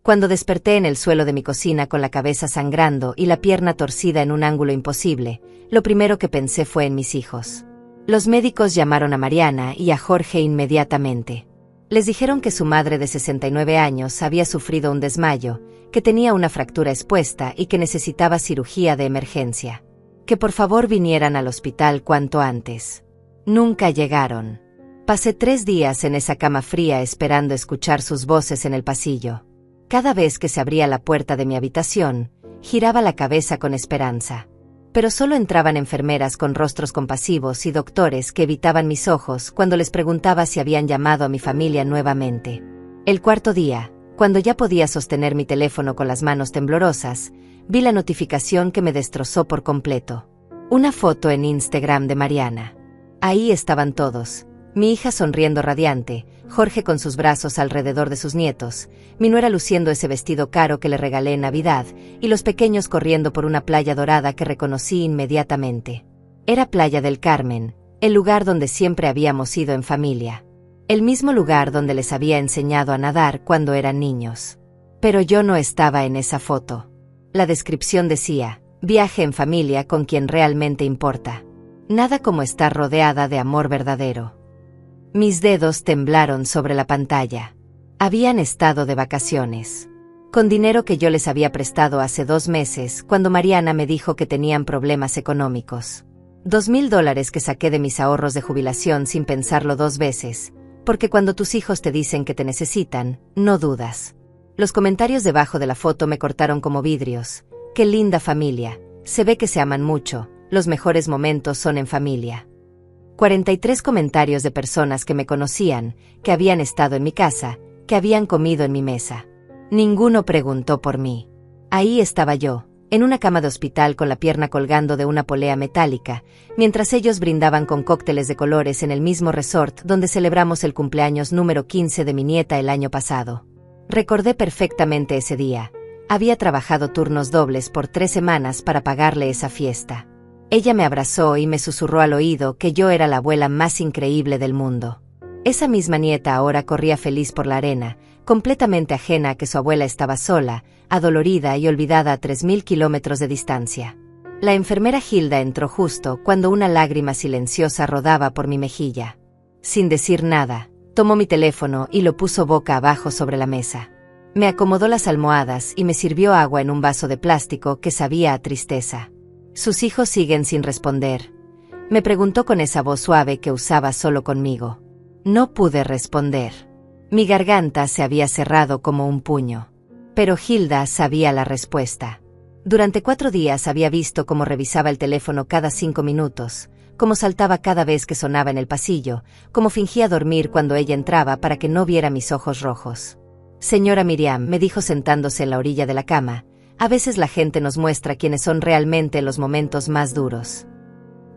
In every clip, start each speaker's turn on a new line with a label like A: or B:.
A: Cuando desperté en el suelo de mi cocina con la cabeza sangrando y la pierna torcida en un ángulo imposible, lo primero que pensé fue en mis hijos. Los médicos llamaron a Mariana y a Jorge inmediatamente. Les dijeron que su madre de 69 años había sufrido un desmayo, que tenía una fractura expuesta y que necesitaba cirugía de emergencia. Que por favor vinieran al hospital cuanto antes. Nunca llegaron. Pasé 3 días en esa cama fría esperando escuchar sus voces en el pasillo. Cada vez que se abría la puerta de mi habitación, giraba la cabeza con esperanza. Pero solo entraban enfermeras con rostros compasivos y doctores que evitaban mis ojos cuando les preguntaba si habían llamado a mi familia nuevamente. El 4.º día, cuando ya podía sostener mi teléfono con las manos temblorosas, vi la notificación que me destrozó por completo. Una foto en Instagram de Mariana. Ahí estaban todos. Mi hija sonriendo radiante, Jorge con sus brazos alrededor de sus nietos, mi nuera luciendo ese vestido caro que le regalé en Navidad, y los pequeños corriendo por una playa dorada que reconocí inmediatamente. Era Playa del Carmen, el lugar donde siempre habíamos ido en familia. El mismo lugar donde les había enseñado a nadar cuando eran niños. Pero yo no estaba en esa foto. La descripción decía, viaje en familia con quien realmente importa. Nada como estar rodeada de amor verdadero. Mis dedos temblaron sobre la pantalla. Habían estado de vacaciones. Con dinero que yo les había prestado hace 2 meses, cuando Mariana me dijo que tenían problemas económicos. $2.000 que saqué de mis ahorros de jubilación sin pensarlo 2 veces, porque cuando tus hijos te dicen que te necesitan, no dudas. Los comentarios debajo de la foto me cortaron como vidrios. Qué linda familia, se ve que se aman mucho, los mejores momentos son en familia. 43 comentarios de personas que me conocían, que habían estado en mi casa, que habían comido en mi mesa. Ninguno preguntó por mí. Ahí estaba yo, en una cama de hospital con la pierna colgando de una polea metálica, mientras ellos brindaban con cócteles de colores en el mismo resort donde celebramos el cumpleaños número 15 de mi nieta el año pasado. Recordé perfectamente ese día. Había trabajado turnos dobles por 3 semanas para pagarle esa fiesta. Ella me abrazó y me susurró al oído que yo era la abuela más increíble del mundo. Esa misma nieta ahora corría feliz por la arena, completamente ajena a que su abuela estaba sola, adolorida y olvidada a 3.000 kilómetros de distancia. La enfermera Hilda entró justo cuando una lágrima silenciosa rodaba por mi mejilla. Sin decir nada, tomó mi teléfono y lo puso boca abajo sobre la mesa. Me acomodó las almohadas y me sirvió agua en un vaso de plástico que sabía a tristeza. Sus hijos siguen sin responder. Me preguntó con esa voz suave que usaba solo conmigo. No pude responder. Mi garganta se había cerrado como un puño. Pero Hilda sabía la respuesta. Durante 4 días había visto cómo revisaba el teléfono cada 5 minutos, cómo saltaba cada vez que sonaba en el pasillo, cómo fingía dormir cuando ella entraba para que no viera mis ojos rojos. Señora Miriam, me dijo sentándose en la orilla de la cama, a veces la gente nos muestra quiénes son realmente en los momentos más duros.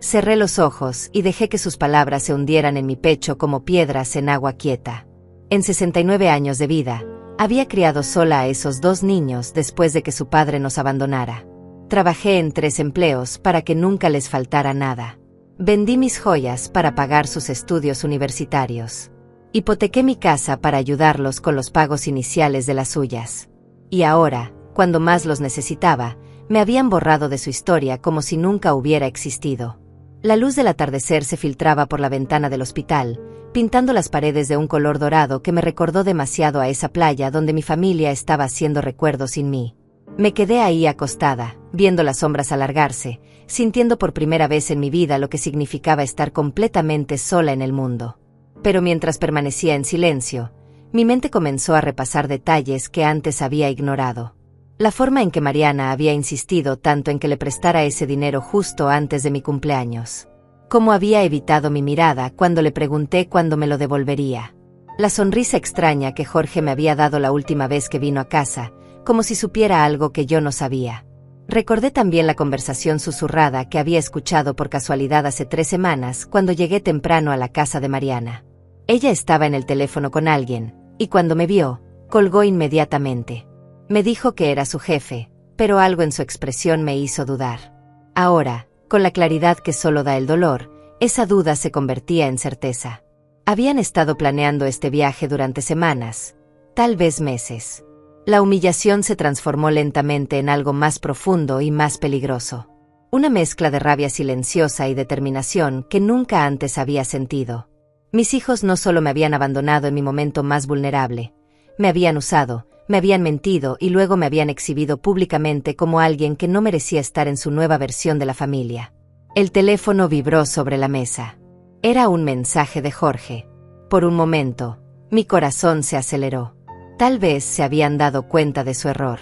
A: Cerré los ojos y dejé que sus palabras se hundieran en mi pecho como piedras en agua quieta. En 69 años de vida, había criado sola a esos 2 niños después de que su padre nos abandonara. Trabajé en 3 empleos para que nunca les faltara nada. Vendí mis joyas para pagar sus estudios universitarios. Hipotequé mi casa para ayudarlos con los pagos iniciales de las suyas. Y ahora, cuando más los necesitaba, me habían borrado de su historia como si nunca hubiera existido. La luz del atardecer se filtraba por la ventana del hospital, pintando las paredes de un color dorado que me recordó demasiado a esa playa donde mi familia estaba haciendo recuerdos sin mí. Me quedé ahí acostada, viendo las sombras alargarse, sintiendo por primera vez en mi vida lo que significaba estar completamente sola en el mundo. Pero mientras permanecía en silencio, mi mente comenzó a repasar detalles que antes había ignorado. La forma en que Mariana había insistido tanto en que le prestara ese dinero justo antes de mi cumpleaños. Cómo había evitado mi mirada cuando le pregunté cuándo me lo devolvería. La sonrisa extraña que Jorge me había dado la última vez que vino a casa, como si supiera algo que yo no sabía. Recordé también la conversación susurrada que había escuchado por casualidad hace 3 semanas cuando llegué temprano a la casa de Mariana. Ella estaba en el teléfono con alguien, y cuando me vio, colgó inmediatamente. Me dijo que era su jefe, pero algo en su expresión me hizo dudar. Ahora, con la claridad que solo da el dolor, esa duda se convertía en certeza. Habían estado planeando este viaje durante semanas, tal vez meses. La humillación se transformó lentamente en algo más profundo y más peligroso. Una mezcla de rabia silenciosa y determinación que nunca antes había sentido. Mis hijos no solo me habían abandonado en mi momento más vulnerable, me habían usado, me habían mentido y luego me habían exhibido públicamente como alguien que no merecía estar en su nueva versión de la familia. El teléfono vibró sobre la mesa. Era un mensaje de Jorge. Por un momento, mi corazón se aceleró. Tal vez se habían dado cuenta de su error.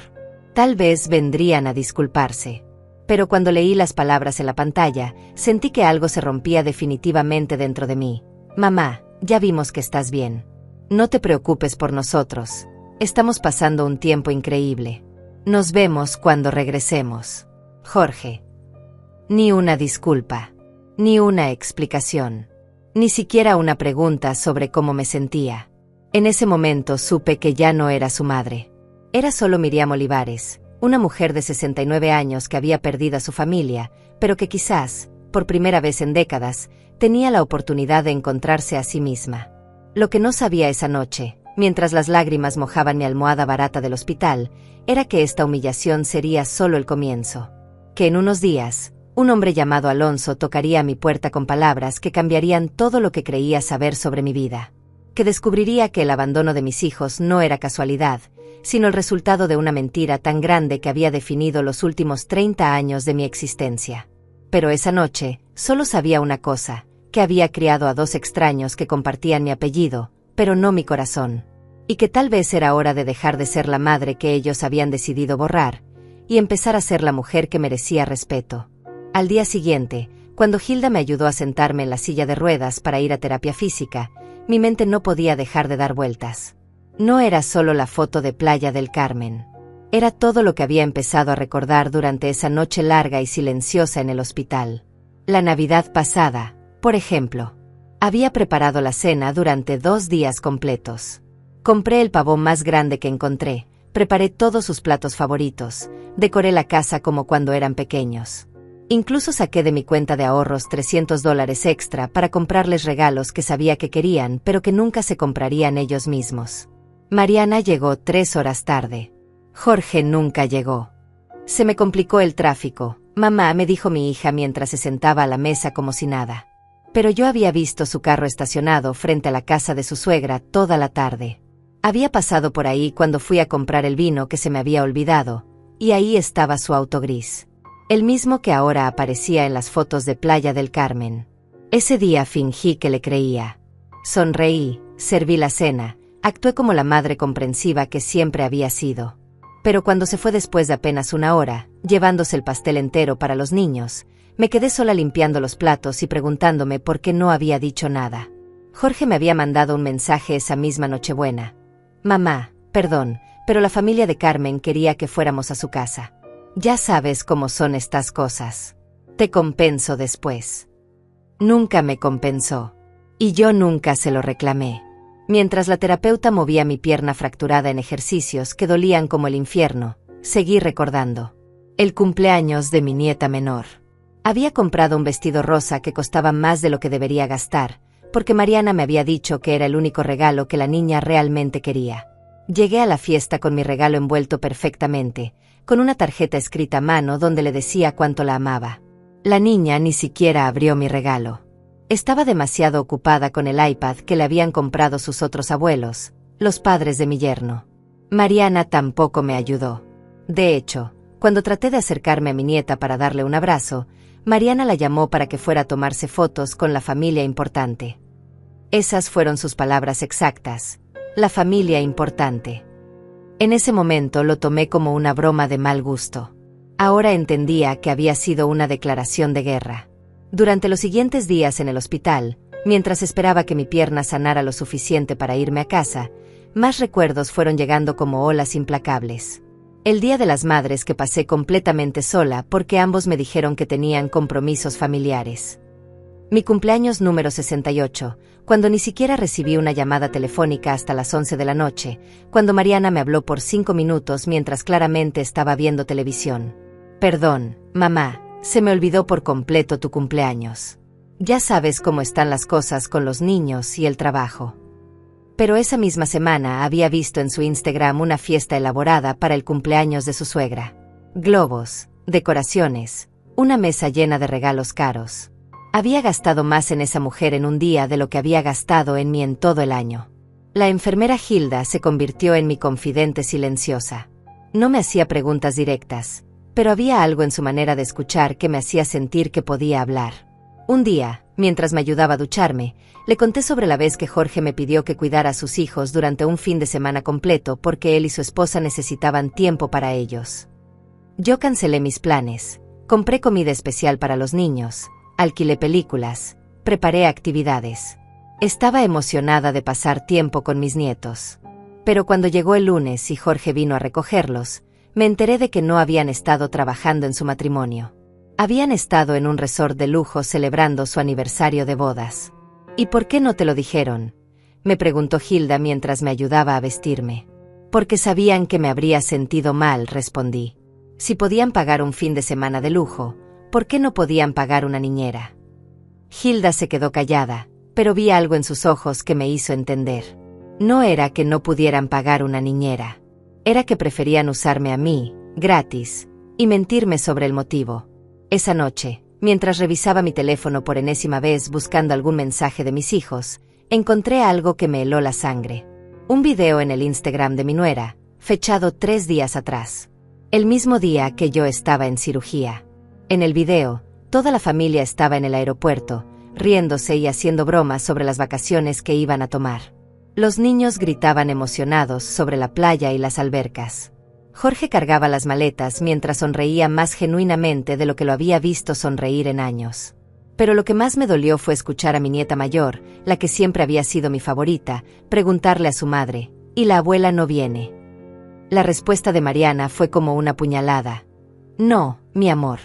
A: Tal vez vendrían a disculparse. Pero cuando leí las palabras en la pantalla, sentí que algo se rompía definitivamente dentro de mí. Mamá, ya vimos que estás bien. No te preocupes por nosotros. Estamos pasando un tiempo increíble. Nos vemos cuando regresemos. Jorge. Ni una disculpa. Ni una explicación. Ni siquiera una pregunta sobre cómo me sentía. En ese momento supe que ya no era su madre. Era solo Miriam Olivares, una mujer de 69 años que había perdido a su familia, pero que quizás, por primera vez en décadas, tenía la oportunidad de encontrarse a sí misma. Lo que no sabía esa noche, mientras las lágrimas mojaban mi almohada barata del hospital, era que esta humillación sería solo el comienzo. Que en unos días, un hombre llamado Alonso tocaría a mi puerta con palabras que cambiarían todo lo que creía saber sobre mi vida. Que descubriría que el abandono de mis hijos no era casualidad, sino el resultado de una mentira tan grande que había definido los últimos 30 años de mi existencia. Pero esa noche, solo sabía una cosa, que había criado a dos extraños que compartían mi apellido, pero no mi corazón. Y que tal vez era hora de dejar de ser la madre que ellos habían decidido borrar, y empezar a ser la mujer que merecía respeto. Al día siguiente, cuando Hilda me ayudó a sentarme en la silla de ruedas para ir a terapia física, mi mente no podía dejar de dar vueltas. No era solo la foto de Playa del Carmen. Era todo lo que había empezado a recordar durante esa noche larga y silenciosa en el hospital. La Navidad pasada, por ejemplo. Había preparado la cena durante 2 días completos. Compré el pavón más grande que encontré, preparé todos sus platos favoritos, decoré la casa como cuando eran pequeños. Incluso saqué de mi cuenta de ahorros $300 extra para comprarles regalos que sabía que querían, pero que nunca se comprarían ellos mismos. Mariana llegó 3 horas tarde. Jorge nunca llegó. Se me complicó el tráfico, mamá, me dijo mi hija mientras se sentaba a la mesa como si nada. Pero yo había visto su carro estacionado frente a la casa de su suegra toda la tarde. Había pasado por ahí cuando fui a comprar el vino que se me había olvidado, y ahí estaba su auto gris. El mismo que ahora aparecía en las fotos de Playa del Carmen. Ese día fingí que le creía. Sonreí, serví la cena, actué como la madre comprensiva que siempre había sido. Pero cuando se fue después de apenas 1 hora, llevándose el pastel entero para los niños, me quedé sola limpiando los platos y preguntándome por qué no había dicho nada. Jorge me había mandado un mensaje esa misma Nochebuena. Mamá, perdón, pero la familia de Carmen quería que fuéramos a su casa. Ya sabes cómo son estas cosas. Te compenso después. Nunca me compensó. Y yo nunca se lo reclamé. Mientras la terapeuta movía mi pierna fracturada en ejercicios que dolían como el infierno, seguí recordando. El cumpleaños de mi nieta menor. Había comprado un vestido rosa que costaba más de lo que debería gastar, porque Mariana me había dicho que era el único regalo que la niña realmente quería. Llegué a la fiesta con mi regalo envuelto perfectamente, con una tarjeta escrita a mano donde le decía cuánto la amaba. La niña ni siquiera abrió mi regalo. Estaba demasiado ocupada con el iPad que le habían comprado sus otros abuelos, los padres de mi yerno. Mariana tampoco me ayudó. De hecho, cuando traté de acercarme a mi nieta para darle un abrazo, Mariana la llamó para que fuera a tomarse fotos con la familia importante. Esas fueron sus palabras exactas. La familia importante. En ese momento lo tomé como una broma de mal gusto. Ahora entendía que había sido una declaración de guerra. Durante los siguientes días en el hospital, mientras esperaba que mi pierna sanara lo suficiente para irme a casa, más recuerdos fueron llegando como olas implacables. El Día de las Madres que pasé completamente sola porque ambos me dijeron que tenían compromisos familiares. Mi cumpleaños número 68, cuando ni siquiera recibí una llamada telefónica hasta las 11 de la noche, cuando Mariana me habló por 5 minutos mientras claramente estaba viendo televisión. Perdón, mamá, se me olvidó por completo tu cumpleaños. Ya sabes cómo están las cosas con los niños y el trabajo. Pero esa misma semana había visto en su Instagram una fiesta elaborada para el cumpleaños de su suegra. Globos, decoraciones, una mesa llena de regalos caros. Había gastado más en esa mujer en un día de lo que había gastado en mí en todo el año. La enfermera Hilda se convirtió en mi confidente silenciosa. No me hacía preguntas directas, pero había algo en su manera de escuchar que me hacía sentir que podía hablar. Un día, mientras me ayudaba a ducharme, le conté sobre la vez que Jorge me pidió que cuidara a sus hijos durante un fin de semana completo porque él y su esposa necesitaban tiempo para ellos. Yo cancelé mis planes, compré comida especial para los niños, alquilé películas, preparé actividades. Estaba emocionada de pasar tiempo con mis nietos. Pero cuando llegó el lunes y Jorge vino a recogerlos, me enteré de que no habían estado trabajando en su matrimonio. Habían estado en un resort de lujo celebrando su aniversario de bodas. ¿Y por qué no te lo dijeron?, me preguntó Hilda mientras me ayudaba a vestirme. Porque sabían que me habría sentido mal, respondí. Si podían pagar un fin de semana de lujo, ¿por qué no podían pagar una niñera? Hilda se quedó callada, pero vi algo en sus ojos que me hizo entender. No era que no pudieran pagar una niñera. Era que preferían usarme a mí, gratis, y mentirme sobre el motivo. Esa noche, mientras revisaba mi teléfono por enésima vez buscando algún mensaje de mis hijos, encontré algo que me heló la sangre. Un video en el Instagram de mi nuera, fechado 3 días atrás. El mismo día que yo estaba en cirugía. En el video, toda la familia estaba en el aeropuerto, riéndose y haciendo bromas sobre las vacaciones que iban a tomar. Los niños gritaban emocionados sobre la playa y las albercas. Jorge cargaba las maletas mientras sonreía más genuinamente de lo que lo había visto sonreír en años. Pero lo que más me dolió fue escuchar a mi nieta mayor, la que siempre había sido mi favorita, preguntarle a su madre, ¿y la abuela no viene? La respuesta de Mariana fue como una puñalada. No, mi amor.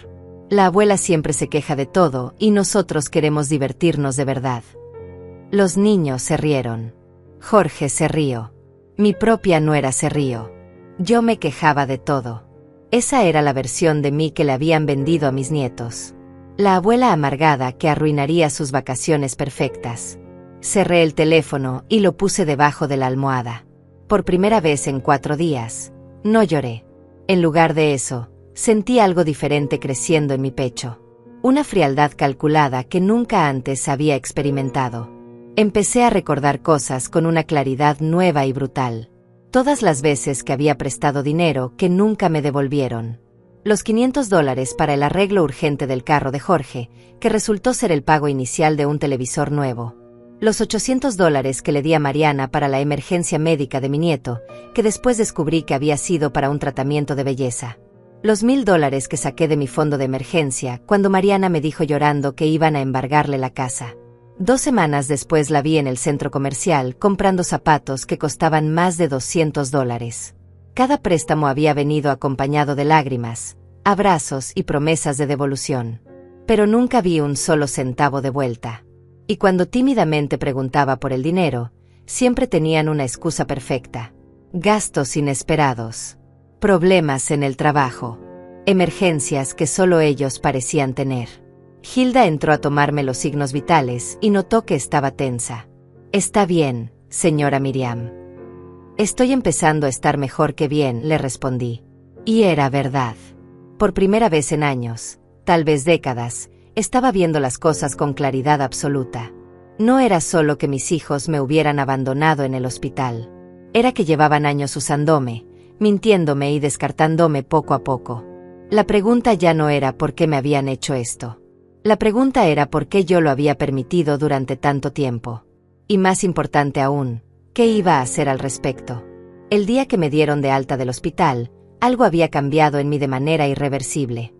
A: La abuela siempre se queja de todo y nosotros queremos divertirnos de verdad. Los niños se rieron. Jorge se rió. Mi propia nuera se rió. Yo me quejaba de todo. Esa era la versión de mí que le habían vendido a mis nietos. La abuela amargada que arruinaría sus vacaciones perfectas. Cerré el teléfono y lo puse debajo de la almohada. Por primera vez en 4 días, no lloré. En lugar de eso, sentí algo diferente creciendo en mi pecho. Una frialdad calculada que nunca antes había experimentado. Empecé a recordar cosas con una claridad nueva y brutal. Todas las veces que había prestado dinero que nunca me devolvieron. Los $500 para el arreglo urgente del carro de Jorge, que resultó ser el pago inicial de un televisor nuevo. Los $800 que le di a Mariana para la emergencia médica de mi nieto, que después descubrí que había sido para un tratamiento de belleza. Los $1000 que saqué de mi fondo de emergencia cuando Mariana me dijo llorando que iban a embargarle la casa. 2 semanas después la vi en el centro comercial comprando zapatos que costaban más de $200. Cada préstamo había venido acompañado de lágrimas, abrazos y promesas de devolución. Pero nunca vi un solo centavo de vuelta. Y cuando tímidamente preguntaba por el dinero, siempre tenían una excusa perfecta. Gastos inesperados. Problemas en el trabajo. Emergencias que solo ellos parecían tener. Hilda entró a tomarme los signos vitales y notó que estaba tensa. Está bien, señora Miriam. Estoy empezando a estar mejor que bien, le respondí. Y era verdad. Por primera vez en años, tal vez décadas, estaba viendo las cosas con claridad absoluta. No era solo que mis hijos me hubieran abandonado en el hospital. Era que llevaban años usándome, mintiéndome y descartándome poco a poco. La pregunta ya no era por qué me habían hecho esto. La pregunta era por qué yo lo había permitido durante tanto tiempo. Y más importante aún, ¿qué iba a hacer al respecto? El día que me dieron de alta del hospital, algo había cambiado en mí de manera irreversible.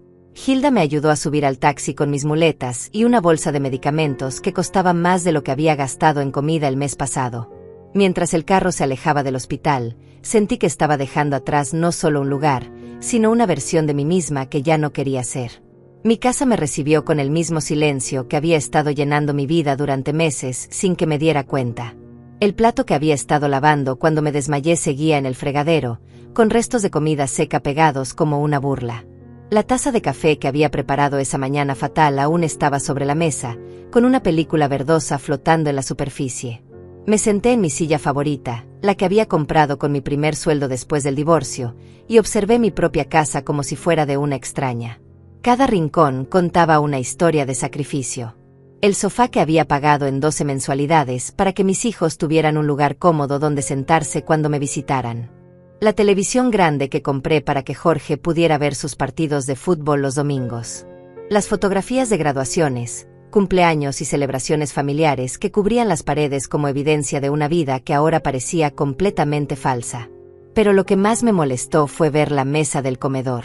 A: Hilda me ayudó a subir al taxi con mis muletas y una bolsa de medicamentos que costaba más de lo que había gastado en comida el mes pasado. Mientras el carro se alejaba del hospital, sentí que estaba dejando atrás no solo un lugar, sino una versión de mí misma que ya no quería ser. Mi casa me recibió con el mismo silencio que había estado llenando mi vida durante meses sin que me diera cuenta. El plato que había estado lavando cuando me desmayé seguía en el fregadero, con restos de comida seca pegados como una burla. La taza de café que había preparado esa mañana fatal aún estaba sobre la mesa, con una película verdosa flotando en la superficie. Me senté en mi silla favorita, la que había comprado con mi primer sueldo después del divorcio, y observé mi propia casa como si fuera de una extraña. Cada rincón contaba una historia de sacrificio. El sofá que había pagado en 12 mensualidades para que mis hijos tuvieran un lugar cómodo donde sentarse cuando me visitaran. La televisión grande que compré para que Jorge pudiera ver sus partidos de fútbol los domingos. Las fotografías de graduaciones, cumpleaños y celebraciones familiares que cubrían las paredes como evidencia de una vida que ahora parecía completamente falsa. Pero lo que más me molestó fue ver la mesa del comedor.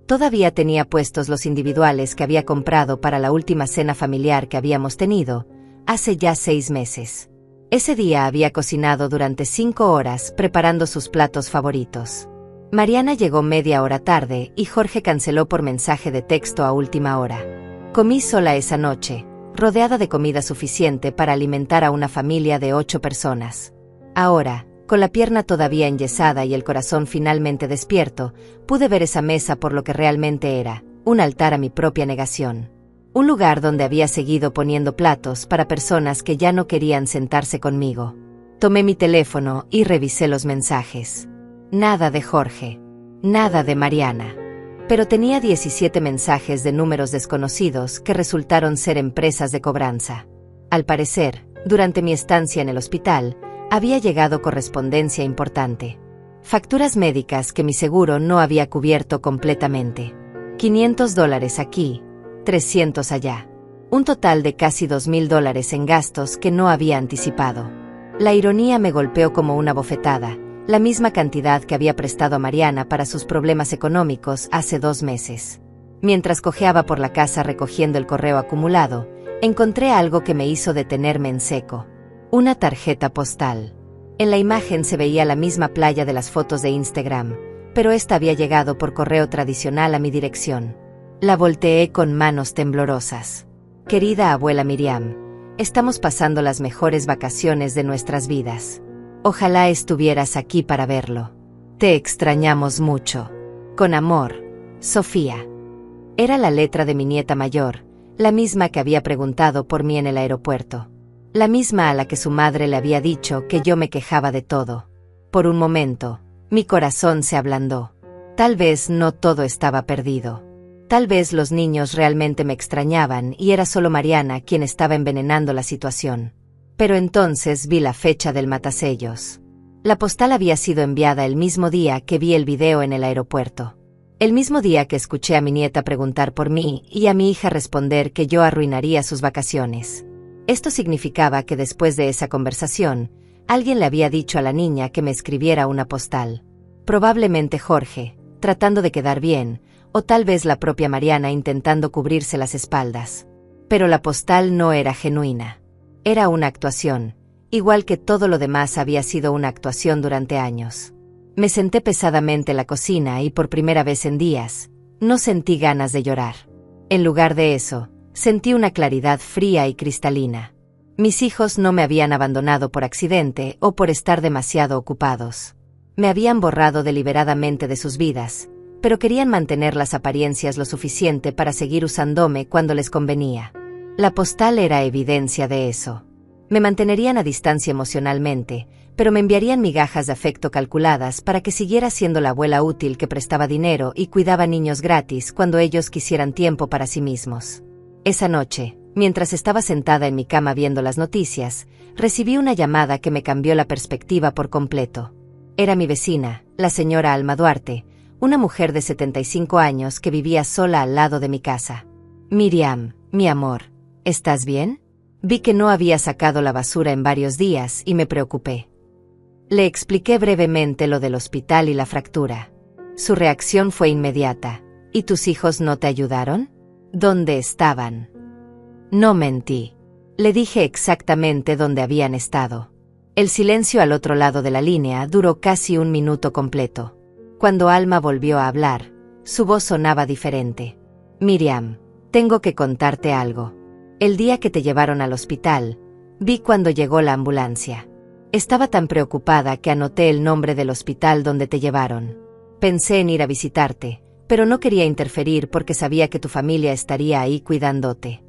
A: Todavía tenía puestos los individuales que había comprado para la última cena familiar que habíamos tenido, hace ya 6 meses. Ese día había cocinado durante 5 horas preparando sus platos favoritos. Mariana llegó media hora tarde y Jorge canceló por mensaje de texto a última hora. Comí sola esa noche, rodeada de comida suficiente para alimentar a una familia de 8 personas. Ahora, con la pierna todavía enyesada y el corazón finalmente despierto, pude ver esa mesa por lo que realmente era, un altar a mi propia negación. Un lugar donde había seguido poniendo platos para personas que ya no querían sentarse conmigo. Tomé mi teléfono y revisé los mensajes. Nada de Jorge. Nada de Mariana. Pero tenía 17 mensajes de números desconocidos que resultaron ser empresas de cobranza. Al parecer, durante mi estancia en el hospital, había llegado correspondencia importante. Facturas médicas que mi seguro no había cubierto completamente. $500 aquí, 300 allá. Un total de casi $2,000 en gastos que no había anticipado. La ironía me golpeó como una bofetada, la misma cantidad que había prestado a Mariana para sus problemas económicos hace 2 meses. Mientras cojeaba por la casa recogiendo el correo acumulado, encontré algo que me hizo detenerme en seco. Una tarjeta postal. En la imagen se veía la misma playa de las fotos de Instagram, pero esta había llegado por correo tradicional a mi dirección. La volteé con manos temblorosas. Querida abuela Miriam, estamos pasando las mejores vacaciones de nuestras vidas. Ojalá estuvieras aquí para verlo. Te extrañamos mucho. Con amor, Sofía. Era la letra de mi nieta mayor, la misma que había preguntado por mí en el aeropuerto. La misma a la que su madre le había dicho que yo me quejaba de todo. Por un momento, mi corazón se ablandó. Tal vez no todo estaba perdido. Tal vez los niños realmente me extrañaban y era solo Mariana quien estaba envenenando la situación. Pero entonces vi la fecha del matasellos. La postal había sido enviada el mismo día que vi el video en el aeropuerto. El mismo día que escuché a mi nieta preguntar por mí y a mi hija responder que yo arruinaría sus vacaciones. Esto significaba que después de esa conversación, alguien le había dicho a la niña que me escribiera una postal. Probablemente Jorge, tratando de quedar bien, o tal vez la propia Mariana intentando cubrirse las espaldas. Pero la postal no era genuina. Era una actuación, igual que todo lo demás había sido una actuación durante años. Me senté pesadamente en la cocina y por primera vez en días, no sentí ganas de llorar. En lugar de eso, sentí una claridad fría y cristalina. Mis hijos no me habían abandonado por accidente o por estar demasiado ocupados. Me habían borrado deliberadamente de sus vidas, pero querían mantener las apariencias lo suficiente para seguir usándome cuando les convenía. La postal era evidencia de eso. Me mantenerían a distancia emocionalmente, pero me enviarían migajas de afecto calculadas para que siguiera siendo la abuela útil que prestaba dinero y cuidaba niños gratis cuando ellos quisieran tiempo para sí mismos. Esa noche, mientras estaba sentada en mi cama viendo las noticias, recibí una llamada que me cambió la perspectiva por completo. Era mi vecina, la señora Alma Duarte, una mujer de 75 años que vivía sola al lado de mi casa. Miriam, mi amor, ¿estás bien? Vi que no había sacado la basura en varios días y me preocupé. Le expliqué brevemente lo del hospital y la fractura. Su reacción fue inmediata. ¿Y tus hijos no te ayudaron? ¿Dónde estaban? No mentí. Le dije exactamente dónde habían estado. El silencio al otro lado de la línea duró casi 1 minuto completo. Cuando Alma volvió a hablar, su voz sonaba diferente. Miriam, tengo que contarte algo. El día que te llevaron al hospital, vi cuando llegó la ambulancia. Estaba tan preocupada que anoté el nombre del hospital donde te llevaron. Pensé en ir a visitarte, pero no quería interferir porque sabía que tu familia estaría ahí cuidándote.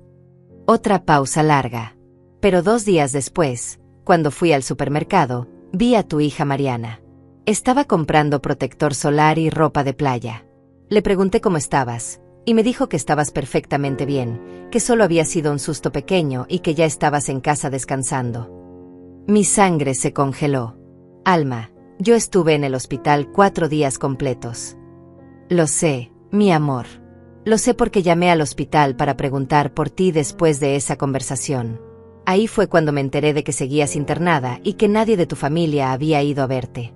A: Otra pausa larga. Pero 2 días después, Cuando fui al supermercado, vi a tu hija Mariana. Estaba comprando protector solar y ropa de playa. Le pregunté cómo estabas, y me dijo que estabas perfectamente bien, que solo había sido un susto pequeño y que ya estabas en casa descansando. Mi sangre se congeló. Alma, yo estuve en el hospital 4 días completos. Lo sé, mi amor. Lo sé porque llamé al hospital para preguntar por ti después de esa conversación. Ahí fue cuando me enteré de que seguías internada y que nadie de tu familia había ido a verte.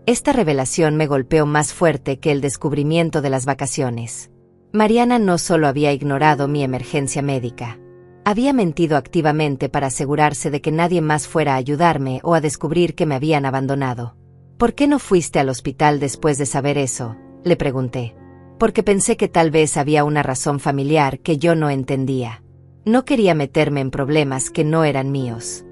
A: Esta revelación me golpeó más fuerte que el descubrimiento de las vacaciones. Mariana no solo había ignorado mi emergencia médica. Había mentido activamente para asegurarse de que nadie más fuera a ayudarme o a descubrir que me habían abandonado. ¿Por qué no fuiste al hospital después de saber eso?, le pregunté. Porque pensé que tal vez había una razón familiar que yo no entendía. No quería meterme en problemas que no eran míos.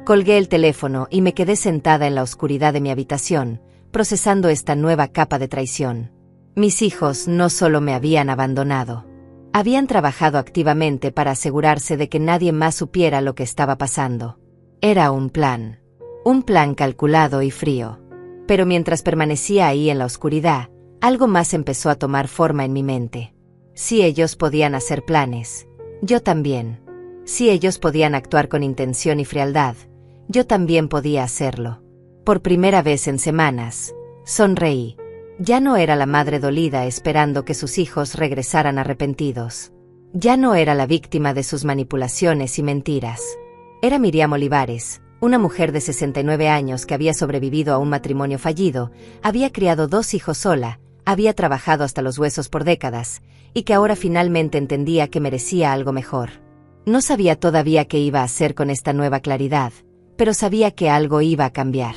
A: Colgué el teléfono y me quedé sentada en la oscuridad de mi habitación, procesando esta nueva capa de traición. Mis hijos no solo me habían abandonado. Habían trabajado activamente para asegurarse de que nadie más supiera lo que estaba pasando. Era un plan calculado y frío. Pero mientras permanecía ahí en la oscuridad, algo más empezó a tomar forma en mi mente. Si ellos podían hacer planes, yo también. Si ellos podían actuar con intención y frialdad, yo también podía hacerlo. Por primera vez en semanas, sonreí. Ya no era la madre dolida esperando que sus hijos regresaran arrepentidos. Ya no era la víctima de sus manipulaciones y mentiras. Era Miriam Olivares, una mujer de 69 años que había sobrevivido a un matrimonio fallido, había criado 2 hijos sola, había trabajado hasta los huesos por décadas, y que ahora finalmente entendía que merecía algo mejor. No sabía todavía qué iba a hacer con esta nueva claridad, pero sabía que algo iba a cambiar.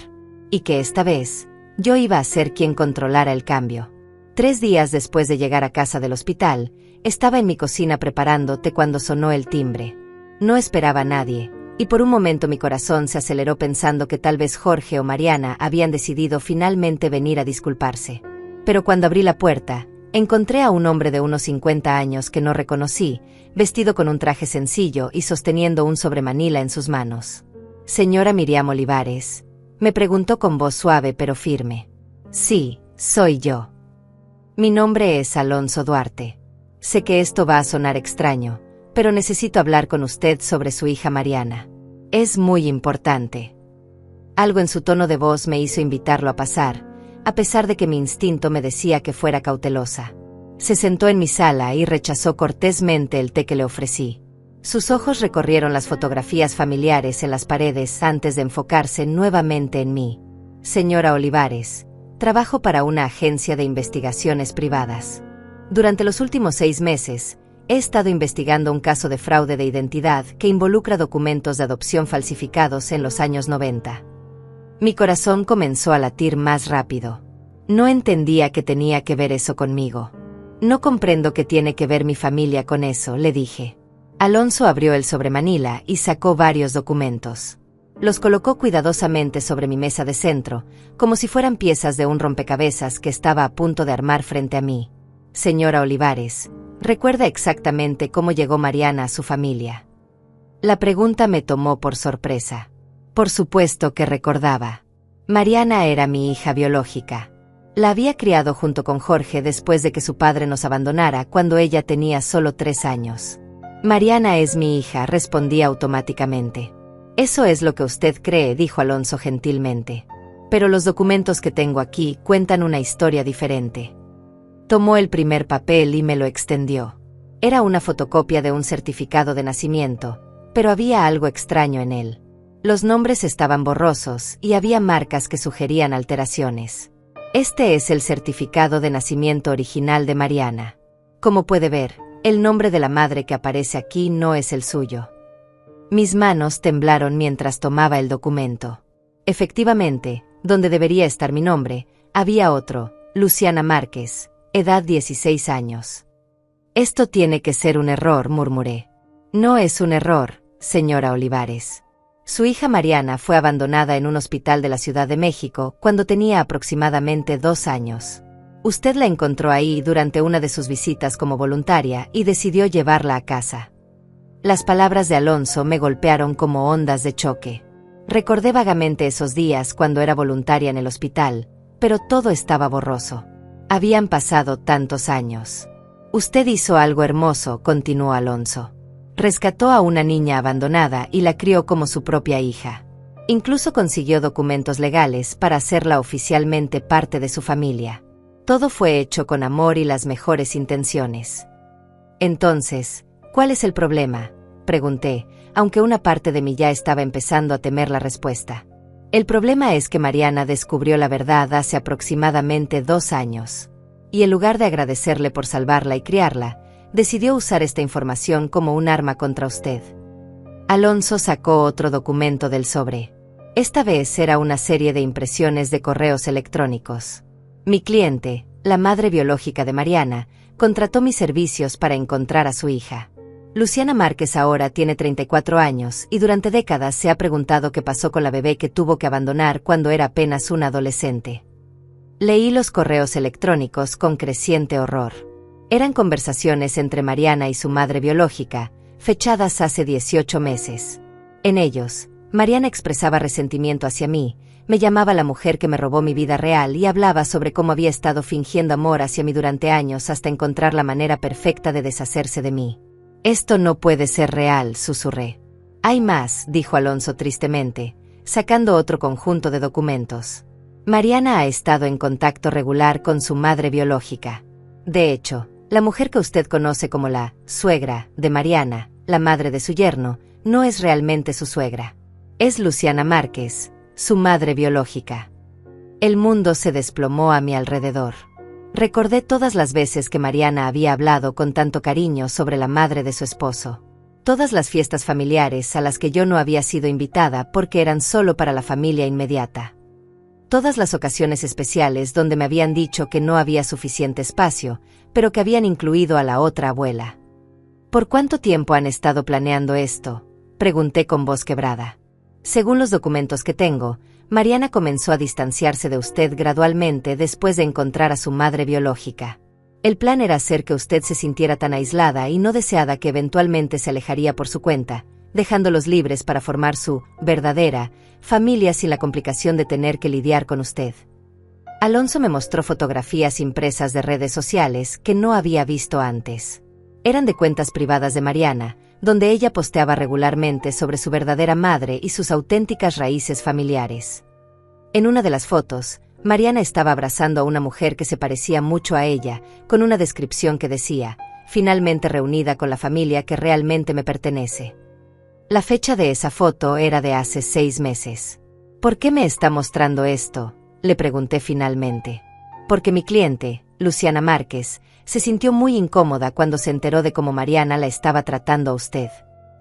A: Y que esta vez, yo iba a ser quien controlara el cambio. 3 días después de llegar a casa del hospital, estaba en mi cocina preparando té cuando sonó el timbre. No esperaba a nadie, y por un momento mi corazón se aceleró pensando que tal vez Jorge o Mariana habían decidido finalmente venir a disculparse. Pero cuando abrí la puerta, encontré a un hombre de unos 50 años que no reconocí, vestido con un traje sencillo y sosteniendo un sobremanila en sus manos. «Señora Miriam Olivares», me preguntó con voz suave pero firme. «Sí, soy yo. Mi nombre es Alonso Duarte. Sé que esto va a sonar extraño, pero necesito hablar con usted sobre su hija Mariana. Es muy importante». Algo en su tono de voz me hizo invitarlo a pasar, a pesar de que mi instinto me decía que fuera cautelosa. Se sentó en mi sala y rechazó cortésmente el té que le ofrecí. Sus ojos recorrieron las fotografías familiares en las paredes antes de enfocarse nuevamente en mí. «Señora Olivares, trabajo para una agencia de investigaciones privadas. Durante los últimos 6 meses, he estado investigando un caso de fraude de identidad que involucra documentos de adopción falsificados en los años 90. Mi corazón comenzó a latir más rápido. No entendía qué tenía que ver eso conmigo. «No comprendo qué tiene que ver mi familia con eso», le dije. Alonso abrió el sobremanila y sacó varios documentos. Los colocó cuidadosamente sobre mi mesa de centro, como si fueran piezas de un rompecabezas que estaba a punto de armar frente a mí. «Señora Olivares, ¿recuerda exactamente cómo llegó Mariana a su familia?». La pregunta me tomó por sorpresa. Por supuesto que recordaba. Mariana era mi hija biológica. La había criado junto con Jorge después de que su padre nos abandonara cuando ella tenía solo 3 años. «Mariana es mi hija», respondí automáticamente. «Eso es lo que usted cree», dijo Alonso gentilmente. «Pero los documentos que tengo aquí cuentan una historia diferente». Tomó el primer papel y me lo extendió. Era una fotocopia de un certificado de nacimiento, pero había algo extraño en él. Los nombres estaban borrosos y había marcas que sugerían alteraciones. «Este es el certificado de nacimiento original de Mariana. Como puede ver, el nombre de la madre que aparece aquí no es el suyo». Mis manos temblaron mientras tomaba el documento. Efectivamente, donde debería estar mi nombre, había otro, Luciana Márquez, edad 16 años. «Esto tiene que ser un error», murmuré. «No es un error, señora Olivares. Su hija Mariana fue abandonada en un hospital de la Ciudad de México cuando tenía aproximadamente 2 años. Usted la encontró ahí durante una de sus visitas como voluntaria y decidió llevarla a casa». Las palabras de Alonso me golpearon como ondas de choque. Recordé vagamente esos días cuando era voluntaria en el hospital, pero todo estaba borroso. Habían pasado tantos años. Usted hizo algo hermoso, continuó Alonso. Rescató a una niña abandonada y la crió como su propia hija. Incluso consiguió documentos legales para hacerla oficialmente parte de su familia. Todo fue hecho con amor y las mejores intenciones. Entonces, ¿cuál es el problema?, pregunté, aunque una parte de mí ya estaba empezando a temer la respuesta. El problema es que Mariana descubrió la verdad hace aproximadamente 2 años. Y en lugar de agradecerle por salvarla y criarla, decidió usar esta información como un arma contra usted. Alonso sacó otro documento del sobre. Esta vez era una serie de impresiones de correos electrónicos. Mi cliente, la madre biológica de Mariana, contrató mis servicios para encontrar a su hija. Luciana Márquez ahora tiene 34 años y durante décadas se ha preguntado qué pasó con la bebé que tuvo que abandonar cuando era apenas una adolescente. Leí los correos electrónicos con creciente horror. Eran conversaciones entre Mariana y su madre biológica, fechadas hace 18 meses. En ellos, Mariana expresaba resentimiento hacia mí, me llamaba la mujer que me robó mi vida real y hablaba sobre cómo había estado fingiendo amor hacia mí durante años hasta encontrar la manera perfecta de deshacerse de mí. Esto no puede ser real, susurré. Hay más, dijo Alonso tristemente, sacando otro conjunto de documentos. Mariana ha estado en contacto regular con su madre biológica. De hecho, la mujer que usted conoce como la suegra de Mariana, la madre de su yerno, no es realmente su suegra. Es Luciana Márquez, su madre biológica. El mundo se desplomó a mi alrededor. Recordé todas las veces que Mariana había hablado con tanto cariño sobre la madre de su esposo. Todas las fiestas familiares a las que yo no había sido invitada porque eran solo para la familia inmediata. Todas las ocasiones especiales donde me habían dicho que no había suficiente espacio, pero que habían incluido a la otra abuela. ¿Por cuánto tiempo han estado planeando esto?, pregunté con voz quebrada. Según los documentos que tengo, Mariana comenzó a distanciarse de usted gradualmente después de encontrar a su madre biológica. El plan era hacer que usted se sintiera tan aislada y no deseada que eventualmente se alejaría por su cuenta, dejándolos libres para formar su verdadera familia sin la complicación de tener que lidiar con usted. Alonso me mostró fotografías impresas de redes sociales que no había visto antes. Eran de cuentas privadas de Mariana, donde ella posteaba regularmente sobre su verdadera madre y sus auténticas raíces familiares. En una de las fotos, Mariana estaba abrazando a una mujer que se parecía mucho a ella, con una descripción que decía, finalmente reunida con la familia que realmente me pertenece. La fecha de esa foto era de hace 6 meses. ¿Por qué me está mostrando esto?, le pregunté finalmente. Porque mi cliente, Luciana Márquez, se sintió muy incómoda cuando se enteró de cómo Mariana la estaba tratando a usted.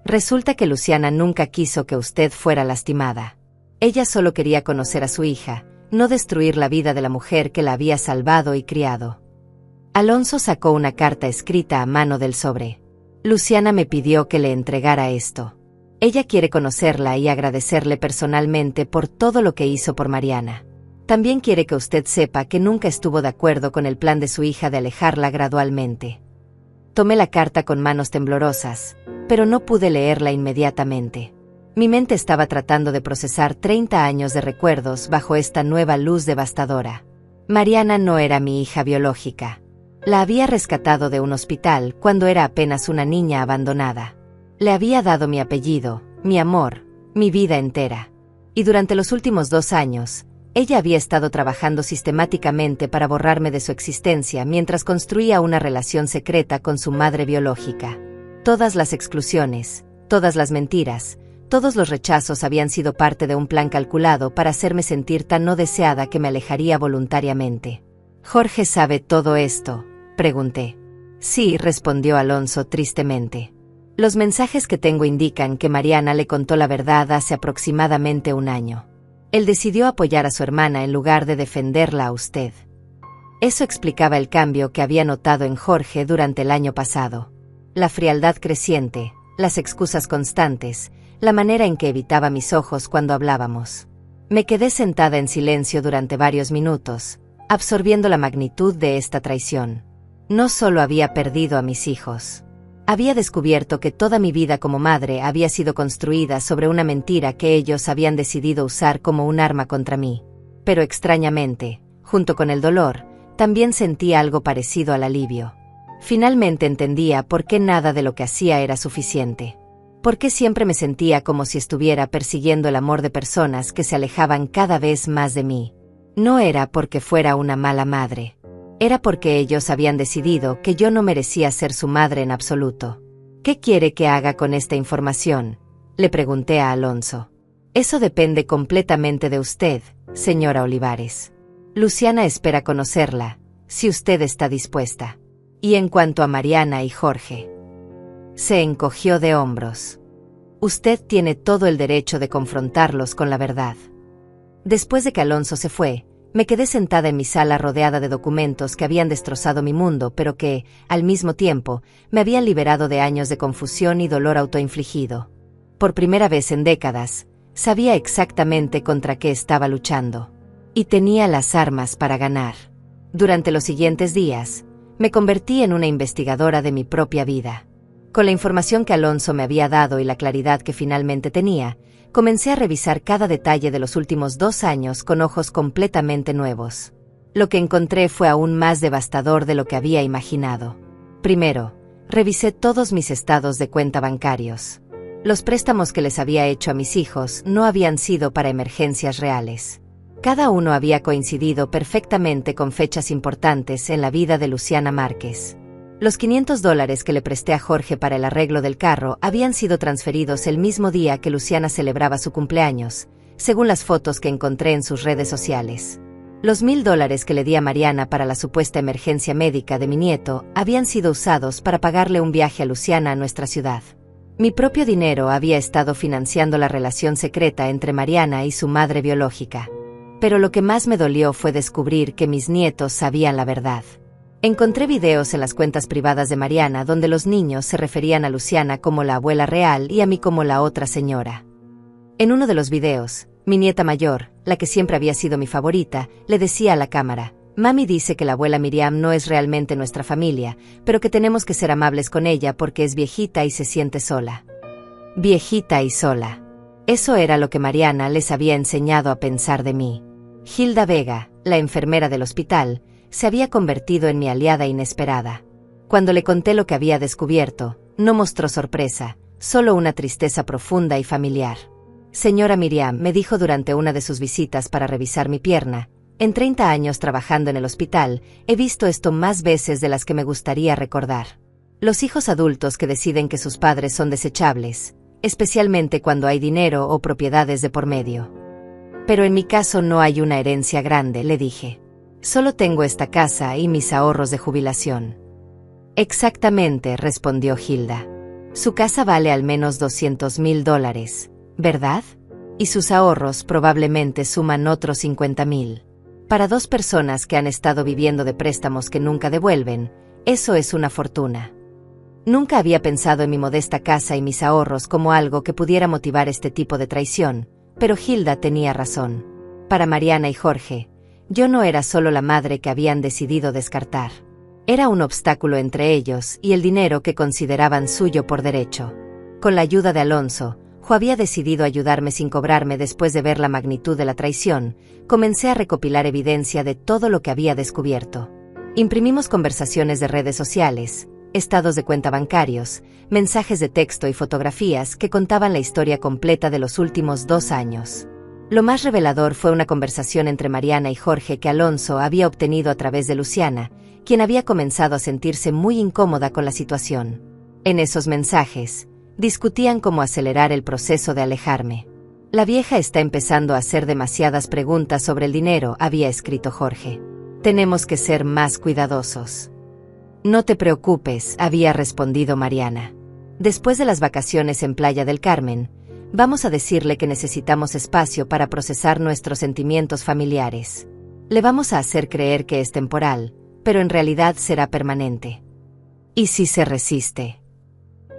A: Resulta que Luciana nunca quiso que usted fuera lastimada. Ella solo quería conocer a su hija, no destruir la vida de la mujer que la había salvado y criado. Alonso sacó una carta escrita a mano del sobre. Luciana me pidió que le entregara esto. Ella quiere conocerla y agradecerle personalmente por todo lo que hizo por Mariana. También quiere que usted sepa que nunca estuvo de acuerdo con el plan de su hija de alejarla gradualmente. Tomé la carta con manos temblorosas, pero no pude leerla inmediatamente. Mi mente estaba tratando de procesar 30 años de recuerdos bajo esta nueva luz devastadora. Mariana no era mi hija biológica. La había rescatado de un hospital cuando era apenas una niña abandonada. Le había dado mi apellido, mi amor, mi vida entera. Y durante los últimos 2 años, ella había estado trabajando sistemáticamente para borrarme de su existencia mientras construía una relación secreta con su madre biológica. Todas las exclusiones, todas las mentiras, todos los rechazos habían sido parte de un plan calculado para hacerme sentir tan no deseada que me alejaría voluntariamente. ¿Jorge sabe todo esto?, pregunté. Sí, respondió Alonso tristemente. Los mensajes que tengo indican que Mariana le contó la verdad hace aproximadamente 1 año. Él decidió apoyar a su hermana en lugar de defenderla a usted. Eso explicaba el cambio que había notado en Jorge durante el año pasado. La frialdad creciente, las excusas constantes, la manera en que evitaba mis ojos cuando hablábamos. Me quedé sentada en silencio durante varios minutos, absorbiendo la magnitud de esta traición. No solo había perdido a mis hijos. Había descubierto que toda mi vida como madre había sido construida sobre una mentira que ellos habían decidido usar como un arma contra mí. Pero extrañamente, junto con el dolor, también sentía algo parecido al alivio. Finalmente entendía por qué nada de lo que hacía era suficiente. Por qué siempre me sentía como si estuviera persiguiendo el amor de personas que se alejaban cada vez más de mí. No era porque fuera una mala madre. Era porque ellos habían decidido que yo no merecía ser su madre en absoluto. ¿Qué quiere que haga con esta información?, le pregunté a Alonso. Eso depende completamente de usted, señora Olivares. Luciana espera conocerla, si usted está dispuesta. Y en cuanto a Mariana y Jorge, se encogió de hombros. Usted tiene todo el derecho de confrontarlos con la verdad. Después de que Alonso se fue, me quedé sentada en mi sala rodeada de documentos que habían destrozado mi mundo, pero que, al mismo tiempo, me habían liberado de años de confusión y dolor autoinfligido. Por primera vez en décadas, sabía exactamente contra qué estaba luchando. Y tenía las armas para ganar. Durante los siguientes días, me convertí en una investigadora de mi propia vida. Con la información que Alonso me había dado y la claridad que finalmente tenía, comencé a revisar cada detalle de los últimos 2 años con ojos completamente nuevos. Lo que encontré fue aún más devastador de lo que había imaginado. Primero, revisé todos mis estados de cuenta bancarios. Los préstamos que les había hecho a mis hijos no habían sido para emergencias reales. Cada uno había coincidido perfectamente con fechas importantes en la vida de Luciana Márquez. Los $500 que le presté a Jorge para el arreglo del carro habían sido transferidos el mismo día que Luciana celebraba su cumpleaños, según las fotos que encontré en sus redes sociales. Los $1,000 que le di a Mariana para la supuesta emergencia médica de mi nieto habían sido usados para pagarle un viaje a Luciana a nuestra ciudad. Mi propio dinero había estado financiando la relación secreta entre Mariana y su madre biológica. Pero lo que más me dolió fue descubrir que mis nietos sabían la verdad. Encontré videos en las cuentas privadas de Mariana donde los niños se referían a Luciana como la abuela real y a mí como la otra señora. En uno de los videos, mi nieta mayor, la que siempre había sido mi favorita, le decía a la cámara: «Mami dice que la abuela Miriam no es realmente nuestra familia, pero que tenemos que ser amables con ella porque es viejita y se siente sola». Viejita y sola. Eso era lo que Mariana les había enseñado a pensar de mí. Hilda Vega, la enfermera del hospital, se había convertido en mi aliada inesperada. Cuando le conté lo que había descubierto, no mostró sorpresa, solo una tristeza profunda y familiar. «Señora Miriam», me dijo durante una de sus visitas para revisar mi pierna, «en 30 años trabajando en el hospital, he visto esto más veces de las que me gustaría recordar. Los hijos adultos que deciden que sus padres son desechables, especialmente cuando hay dinero o propiedades de por medio. Pero en mi caso no hay una herencia grande», le dije. «Solo tengo esta casa y mis ahorros de jubilación». «Exactamente», respondió Hilda. «Su casa vale al menos $200,000, ¿verdad? Y sus ahorros probablemente suman otros 50,000. Para 2 personas que han estado viviendo de préstamos que nunca devuelven, eso es una fortuna». Nunca había pensado en mi modesta casa y mis ahorros como algo que pudiera motivar este tipo de traición, pero Hilda tenía razón. Para Mariana y Jorge, yo no era solo la madre que habían decidido descartar. Era un obstáculo entre ellos y el dinero que consideraban suyo por derecho. Con la ayuda de Alonso, Jo había decidido ayudarme sin cobrarme. Después de ver la magnitud de la traición, comencé a recopilar evidencia de todo lo que había descubierto. Imprimimos conversaciones de redes sociales, estados de cuenta bancarios, mensajes de texto y fotografías que contaban la historia completa de los últimos 2 años. Lo más revelador fue una conversación entre Mariana y Jorge que Alonso había obtenido a través de Luciana, quien había comenzado a sentirse muy incómoda con la situación. En esos mensajes, discutían cómo acelerar el proceso de alejarme. «La vieja está empezando a hacer demasiadas preguntas sobre el dinero», había escrito Jorge. «Tenemos que ser más cuidadosos». «No te preocupes», había respondido Mariana. «Después de las vacaciones en Playa del Carmen, vamos a decirle que necesitamos espacio para procesar nuestros sentimientos familiares. Le vamos a hacer creer que es temporal, pero en realidad será permanente. ¿Y si se resiste?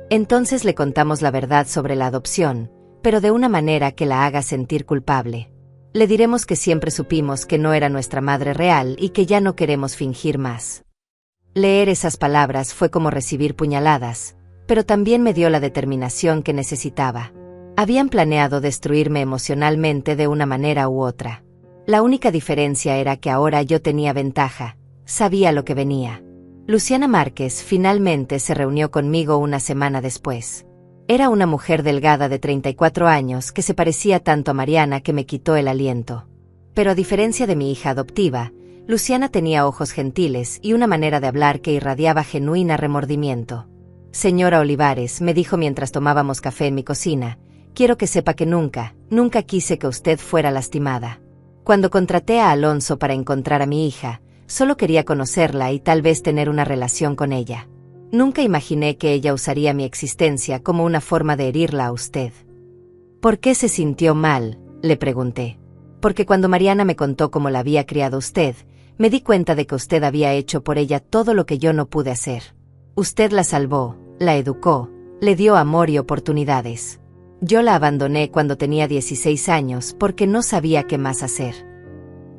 A: Entonces le contamos la verdad sobre la adopción, pero de una manera que la haga sentir culpable. Le diremos que siempre supimos que no era nuestra madre real y que ya no queremos fingir más». Leer esas palabras fue como recibir puñaladas, pero también me dio la determinación que necesitaba. Habían planeado destruirme emocionalmente de una manera u otra. La única diferencia era que ahora yo tenía ventaja, sabía lo que venía. Luciana Márquez finalmente se reunió conmigo una semana después. Era una mujer delgada de 34 años que se parecía tanto a Mariana que me quitó el aliento. Pero a diferencia de mi hija adoptiva, Luciana tenía ojos gentiles y una manera de hablar que irradiaba genuina remordimiento. «Señora Olivares», me dijo mientras tomábamos café en mi cocina, «quiero que sepa que nunca quise que usted fuera lastimada. Cuando contraté a Alonso para encontrar a mi hija, solo quería conocerla y tal vez tener una relación con ella. Nunca imaginé que ella usaría mi existencia como una forma de herirla a usted». «¿Por qué se sintió mal?», le pregunté. «Porque cuando Mariana me contó cómo la había criado usted, me di cuenta de que usted había hecho por ella todo lo que yo no pude hacer. Usted la salvó, la educó, le dio amor y oportunidades. Yo la abandoné cuando tenía 16 años porque no sabía qué más hacer».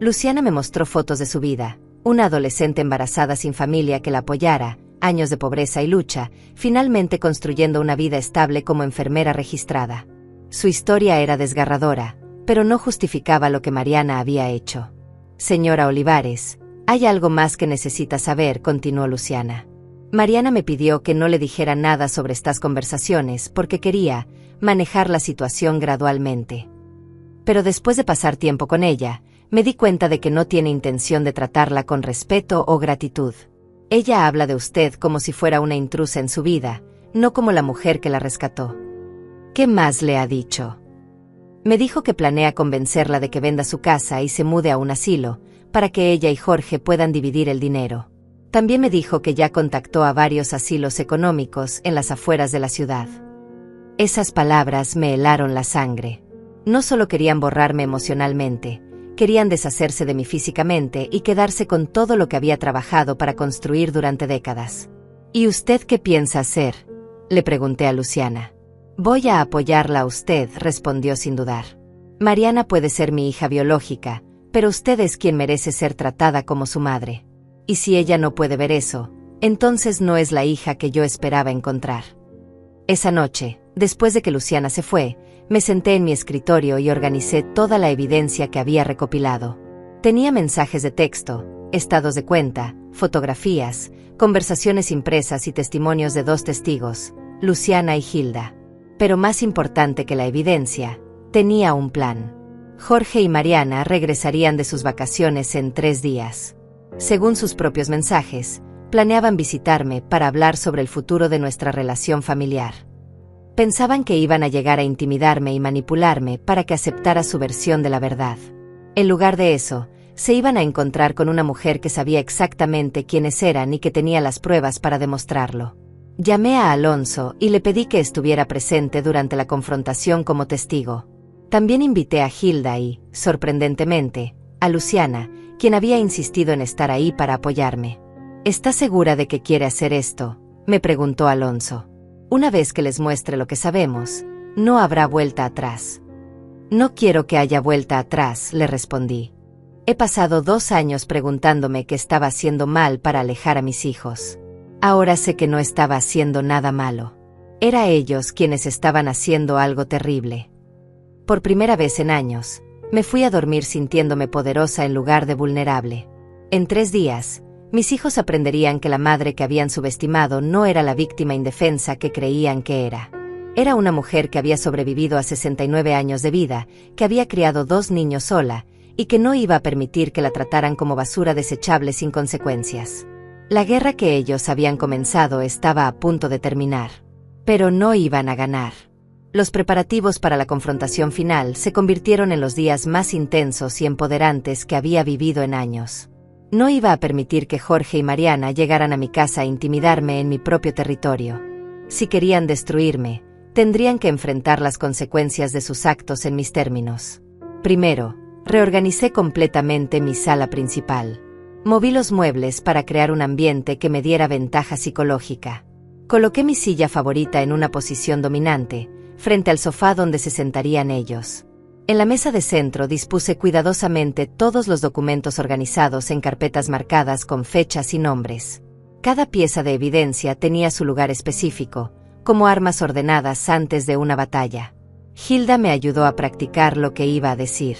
A: Luciana me mostró fotos de su vida, una adolescente embarazada sin familia que la apoyara, años de pobreza y lucha, finalmente construyendo una vida estable como enfermera registrada. Su historia era desgarradora, pero no justificaba lo que Mariana había hecho. «Señora Olivares, hay algo más que necesita saber», continuó Luciana. «Mariana me pidió que no le dijera nada sobre estas conversaciones porque quería manejar la situación gradualmente. Pero después de pasar tiempo con ella, me di cuenta de que no tiene intención de tratarla con respeto o gratitud. Ella habla de usted como si fuera una intrusa en su vida, no como la mujer que la rescató». «¿Qué más le ha dicho?». «Me dijo que planea convencerla de que venda su casa y se mude a un asilo, para que ella y Jorge puedan dividir el dinero. También me dijo que ya contactó a varios asilos económicos en las afueras de la ciudad». Esas palabras me helaron la sangre. No solo querían borrarme emocionalmente, querían deshacerse de mí físicamente y quedarse con todo lo que había trabajado para construir durante décadas. «¿Y usted qué piensa hacer?», le pregunté a Luciana. «Voy a apoyarla a usted», respondió sin dudar. «Mariana puede ser mi hija biológica, pero usted es quien merece ser tratada como su madre. Y si ella no puede ver eso, entonces no es la hija que yo esperaba encontrar». Esa noche, después de que Luciana se fue, me senté en mi escritorio y organicé toda la evidencia que había recopilado. Tenía mensajes de texto, estados de cuenta, fotografías, conversaciones impresas y testimonios de 2 testigos, Luciana y Hilda. Pero más importante que la evidencia, tenía un plan. Jorge y Mariana regresarían de sus vacaciones en 3 días. Según sus propios mensajes, planeaban visitarme para hablar sobre el futuro de nuestra relación familiar. Pensaban que iban a llegar a intimidarme y manipularme para que aceptara su versión de la verdad. En lugar de eso, se iban a encontrar con una mujer que sabía exactamente quiénes eran y que tenía las pruebas para demostrarlo. Llamé a Alonso y le pedí que estuviera presente durante la confrontación como testigo. También invité a Hilda y, sorprendentemente, a Luciana, quien había insistido en estar ahí para apoyarme. «¿Está segura de que quiere hacer esto?», me preguntó Alonso. «Una vez que les muestre lo que sabemos, no habrá vuelta atrás». «No quiero que haya vuelta atrás», le respondí. «He pasado 2 años preguntándome qué estaba haciendo mal para alejar a mis hijos. Ahora sé que no estaba haciendo nada malo. Era ellos quienes estaban haciendo algo terrible». Por primera vez en años, me fui a dormir sintiéndome poderosa en lugar de vulnerable. En 3 días, mis hijos aprenderían que la madre que habían subestimado no era la víctima indefensa que creían que era. Era una mujer que había sobrevivido a 69 años de vida, que había criado 2 niños sola, y que no iba a permitir que la trataran como basura desechable sin consecuencias. La guerra que ellos habían comenzado estaba a punto de terminar. Pero no iban a ganar. Los preparativos para la confrontación final se convirtieron en los días más intensos y empoderantes que había vivido en años. No iba a permitir que Jorge y Mariana llegaran a mi casa a intimidarme en mi propio territorio. Si querían destruirme, tendrían que enfrentar las consecuencias de sus actos en mis términos. Primero, reorganicé completamente mi sala principal. Moví los muebles para crear un ambiente que me diera ventaja psicológica. Coloqué mi silla favorita en una posición dominante, frente al sofá donde se sentarían ellos. En la mesa de centro dispuse cuidadosamente todos los documentos organizados en carpetas marcadas con fechas y nombres. Cada pieza de evidencia tenía su lugar específico, como armas ordenadas antes de una batalla. Hilda me ayudó a practicar lo que iba a decir.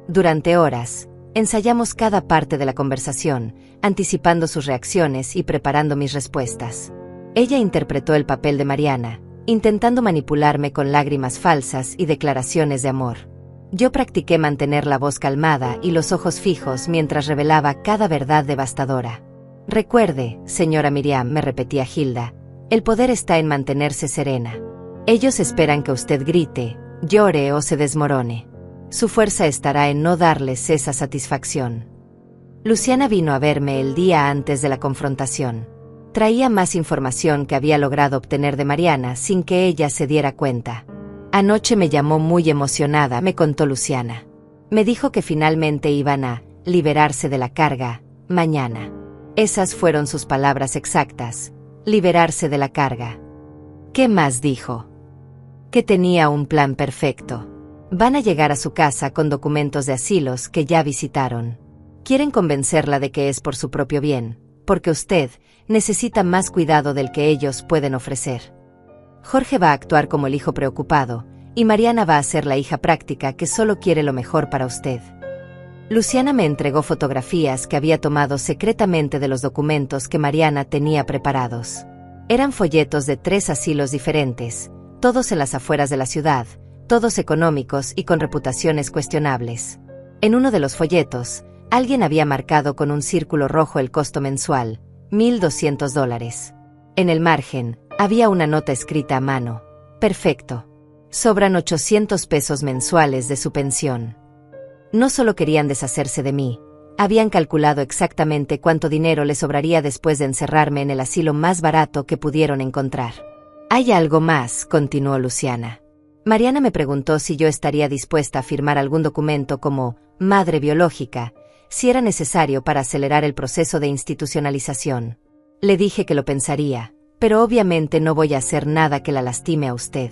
A: Durante horas, ensayamos cada parte de la conversación, anticipando sus reacciones y preparando mis respuestas. Ella interpretó el papel de Mariana, intentando manipularme con lágrimas falsas y declaraciones de amor. Yo practiqué mantener la voz calmada y los ojos fijos mientras revelaba cada verdad devastadora. Recuerde, señora Miriam, me repetía Hilda, el poder está en mantenerse serena. Ellos esperan que usted grite, llore o se desmorone. Su fuerza estará en no darles esa satisfacción. Luciana vino a verme el día antes de la confrontación. Traía más información que había logrado obtener de Mariana sin que ella se diera cuenta. Anoche me llamó muy emocionada, me contó Luciana. Me dijo que finalmente iban a liberarse de la carga, mañana. Esas fueron sus palabras exactas, liberarse de la carga. ¿Qué más dijo? Que tenía un plan perfecto. Van a llegar a su casa con documentos de asilos que ya visitaron. Quieren convencerla de que es por su propio bien, porque usted necesita más cuidado del que ellos pueden ofrecer. Jorge va a actuar como el hijo preocupado, y Mariana va a ser la hija práctica que solo quiere lo mejor para usted. Luciana me entregó fotografías que había tomado secretamente de los documentos que Mariana tenía preparados. Eran folletos de 3 asilos diferentes, todos en las afueras de la ciudad, todos económicos y con reputaciones cuestionables. En uno de los folletos, alguien había marcado con un círculo rojo el costo mensual, $1,200. En el margen, había una nota escrita a mano. Perfecto. Sobran $800 mensuales de su pensión. No solo querían deshacerse de mí, habían calculado exactamente cuánto dinero les sobraría después de encerrarme en el asilo más barato que pudieron encontrar. Hay algo más, continuó Luciana. Mariana me preguntó si yo estaría dispuesta a firmar algún documento como madre biológica, si era necesario para acelerar el proceso de institucionalización. Le dije que lo pensaría, pero obviamente no voy a hacer nada que la lastime a usted.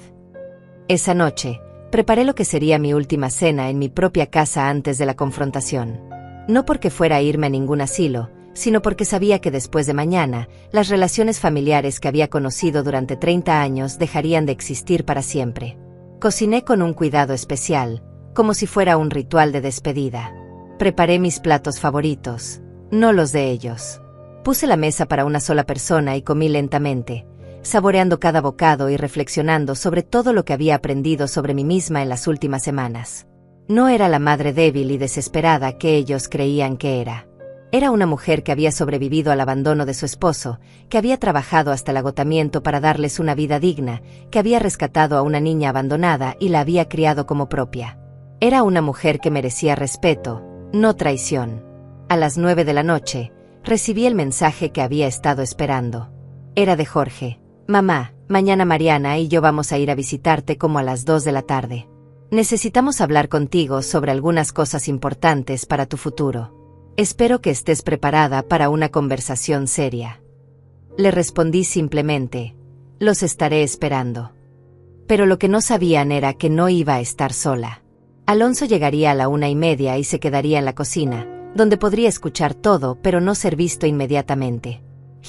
A: Esa noche, preparé lo que sería mi última cena en mi propia casa antes de la confrontación. No porque fuera a irme a ningún asilo, sino porque sabía que después de mañana, las relaciones familiares que había conocido durante 30 años dejarían de existir para siempre. Cociné con un cuidado especial, como si fuera un ritual de despedida. Preparé mis platos favoritos, no los de ellos. Puse la mesa para una sola persona y comí lentamente, saboreando cada bocado y reflexionando sobre todo lo que había aprendido sobre mí misma en las últimas semanas. No era la madre débil y desesperada que ellos creían que era. Era una mujer que había sobrevivido al abandono de su esposo, que había trabajado hasta el agotamiento para darles una vida digna, que había rescatado a una niña abandonada y la había criado como propia. Era una mujer que merecía respeto, no traición. A las 9 de la noche, recibí el mensaje que había estado esperando. Era de Jorge. Mamá, mañana Mariana y yo vamos a ir a visitarte como a las 2 de la tarde. Necesitamos hablar contigo sobre algunas cosas importantes para tu futuro. Espero que estés preparada para una conversación seria. Le respondí simplemente, los estaré esperando. Pero lo que no sabían era que no iba a estar sola. Alonso llegaría a la 1:30 y se quedaría en la cocina, donde podría escuchar todo pero no ser visto inmediatamente.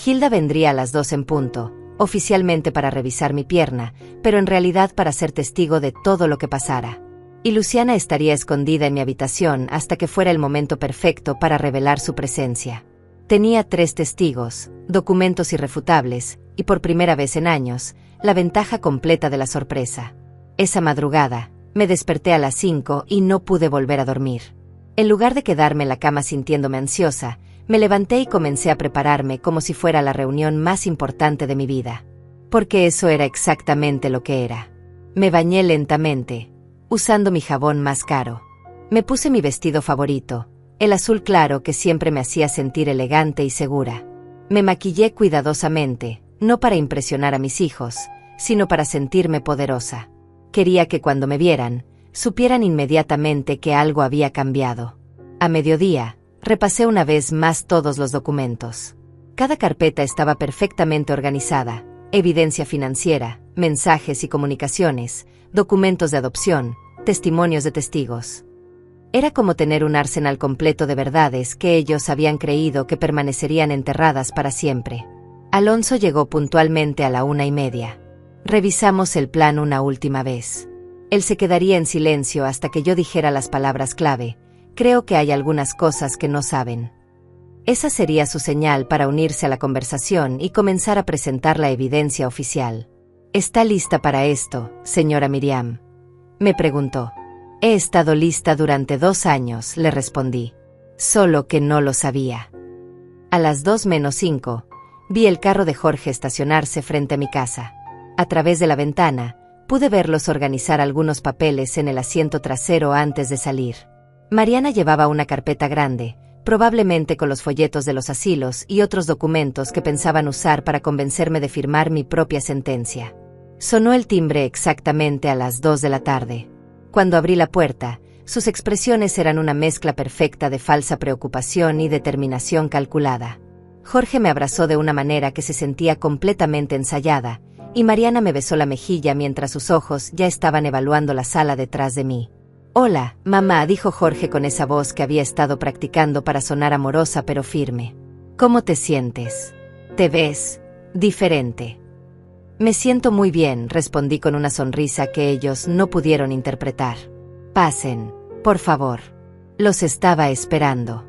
A: Hilda vendría a las 2 en punto, oficialmente para revisar mi pierna, pero en realidad para ser testigo de todo lo que pasara. Y Luciana estaría escondida en mi habitación hasta que fuera el momento perfecto para revelar su presencia. Tenía 3 testigos, documentos irrefutables, y por primera vez en años, la ventaja completa de la sorpresa. Esa madrugada, me desperté a las 5 y no pude volver a dormir. En lugar de quedarme en la cama sintiéndome ansiosa, me levanté y comencé a prepararme como si fuera la reunión más importante de mi vida. Porque eso era exactamente lo que era. Me bañé lentamente, usando mi jabón más caro. Me puse mi vestido favorito, el azul claro que siempre me hacía sentir elegante y segura. Me maquillé cuidadosamente, no para impresionar a mis hijos, sino para sentirme poderosa. Quería que cuando me vieran, supieran inmediatamente que algo había cambiado. A mediodía, repasé una vez más todos los documentos. Cada carpeta estaba perfectamente organizada, evidencia financiera, mensajes y comunicaciones, documentos de adopción, testimonios de testigos. Era como tener un arsenal completo de verdades que ellos habían creído que permanecerían enterradas para siempre. Alonso llegó puntualmente a la 1:30. Revisamos el plan una última vez. Él se quedaría en silencio hasta que yo dijera las palabras clave. Creo que hay algunas cosas que no saben. Esa sería su señal para unirse a la conversación y comenzar a presentar la evidencia oficial. ¿Está lista para esto, señora Miriam?, me preguntó. He estado lista durante 2 años, le respondí. Solo que no lo sabía. A las 2:05, vi el carro de Jorge estacionarse frente a mi casa. A través de la ventana, pude verlos organizar algunos papeles en el asiento trasero antes de salir. Mariana llevaba una carpeta grande, probablemente con los folletos de los asilos y otros documentos que pensaban usar para convencerme de firmar mi propia sentencia. Sonó el timbre exactamente a las 2 de la tarde. Cuando abrí la puerta, sus expresiones eran una mezcla perfecta de falsa preocupación y determinación calculada. Jorge me abrazó de una manera que se sentía completamente ensayada, y Mariana me besó la mejilla mientras sus ojos ya estaban evaluando la sala detrás de mí. «Hola, mamá», dijo Jorge con esa voz que había estado practicando para sonar amorosa pero firme. «¿Cómo te sientes? Te ves diferente». «Me siento muy bien», respondí con una sonrisa que ellos no pudieron interpretar. «Pasen, por favor. Los estaba esperando».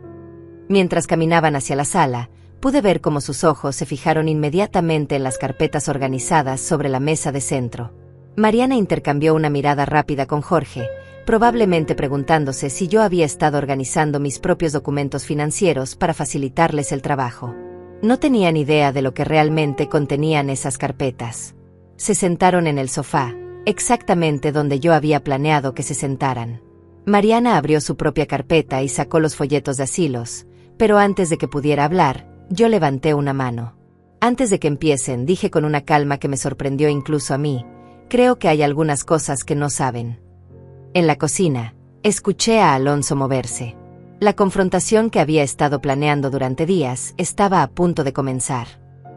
A: Mientras caminaban hacia la sala, pude ver cómo sus ojos se fijaron inmediatamente en las carpetas organizadas sobre la mesa de centro. Mariana intercambió una mirada rápida con Jorge, probablemente preguntándose si yo había estado organizando mis propios documentos financieros para facilitarles el trabajo. No tenían idea de lo que realmente contenían esas carpetas. Se sentaron en el sofá, exactamente donde yo había planeado que se sentaran. Mariana abrió su propia carpeta y sacó los folletos de asilos, pero antes de que pudiera hablar, yo levanté una mano. «Antes de que empiecen», dije con una calma que me sorprendió incluso a mí, «creo que hay algunas cosas que no saben». En la cocina, escuché a Alonso moverse. La confrontación que había estado planeando durante días estaba a punto de comenzar.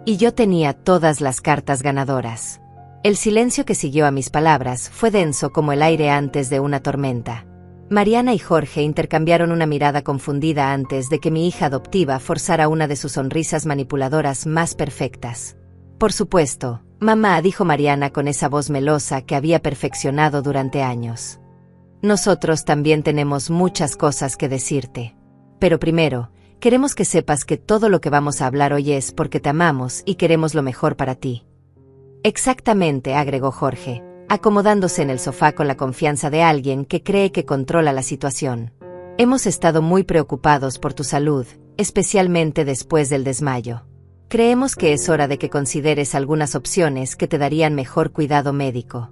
A: Y yo tenía todas las cartas ganadoras. El silencio que siguió a mis palabras fue denso como el aire antes de una tormenta. Mariana y Jorge intercambiaron una mirada confundida antes de que mi hija adoptiva forzara una de sus sonrisas manipuladoras más perfectas. «Por supuesto, mamá», dijo Mariana con esa voz melosa que había perfeccionado durante años. «Nosotros también tenemos muchas cosas que decirte. Pero primero, queremos que sepas que todo lo que vamos a hablar hoy es porque te amamos y queremos lo mejor para ti». «Exactamente», agregó Jorge, acomodándose en el sofá con la confianza de alguien que cree que controla la situación. «Hemos estado muy preocupados por tu salud, especialmente después del desmayo. Creemos que es hora de que consideres algunas opciones que te darían mejor cuidado médico».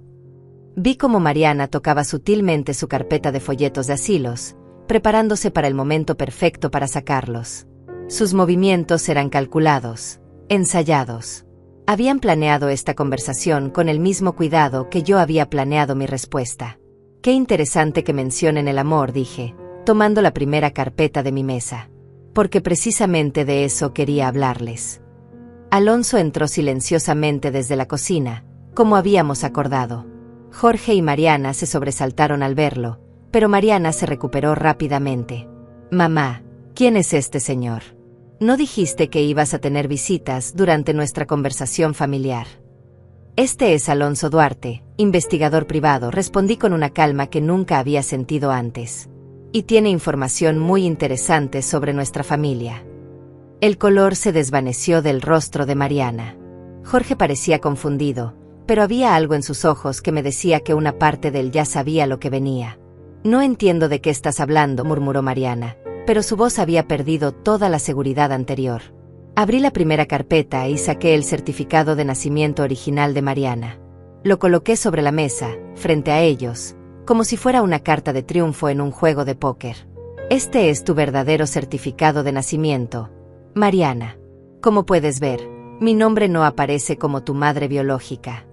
A: Vi cómo Mariana tocaba sutilmente su carpeta de folletos de asilos, preparándose para el momento perfecto para sacarlos. Sus movimientos eran calculados, ensayados. Habían planeado esta conversación con el mismo cuidado que yo había planeado mi respuesta. «Qué interesante que mencionen el amor», dije, tomando la primera carpeta de mi mesa. «Porque precisamente de eso quería hablarles». Alonso entró silenciosamente desde la cocina, como habíamos acordado. Jorge y Mariana se sobresaltaron al verlo, pero Mariana se recuperó rápidamente. «Mamá, ¿quién es este señor? ¿No dijiste que ibas a tener visitas durante nuestra conversación familiar?» «Este es Alonso Duarte, investigador privado», respondí con una calma que nunca había sentido antes. «Y tiene información muy interesante sobre nuestra familia». El color se desvaneció del rostro de Mariana. Jorge parecía confundido, pero había algo en sus ojos que me decía que una parte de él ya sabía lo que venía. «No entiendo de qué estás hablando», murmuró Mariana, pero su voz había perdido toda la seguridad anterior. Abrí la primera carpeta y saqué el certificado de nacimiento original de Mariana. Lo coloqué sobre la mesa, frente a ellos, como si fuera una carta de triunfo en un juego de póker. «Este es tu verdadero certificado de nacimiento, Mariana. Como puedes ver, mi nombre no aparece como tu madre biológica».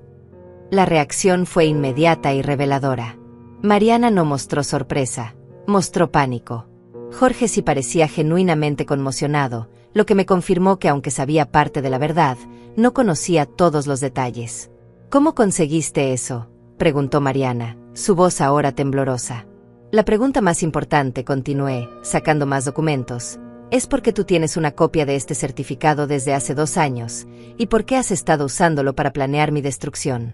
A: La reacción fue inmediata y reveladora. Mariana no mostró sorpresa, mostró pánico. Jorge sí parecía genuinamente conmocionado, lo que me confirmó que aunque sabía parte de la verdad, no conocía todos los detalles. «¿Cómo conseguiste eso?», preguntó Mariana, su voz ahora temblorosa. «La pregunta más importante», continué, sacando más documentos, «es por qué tú tienes una copia de este certificado desde hace 2 años, y por qué has estado usándolo para planear mi destrucción».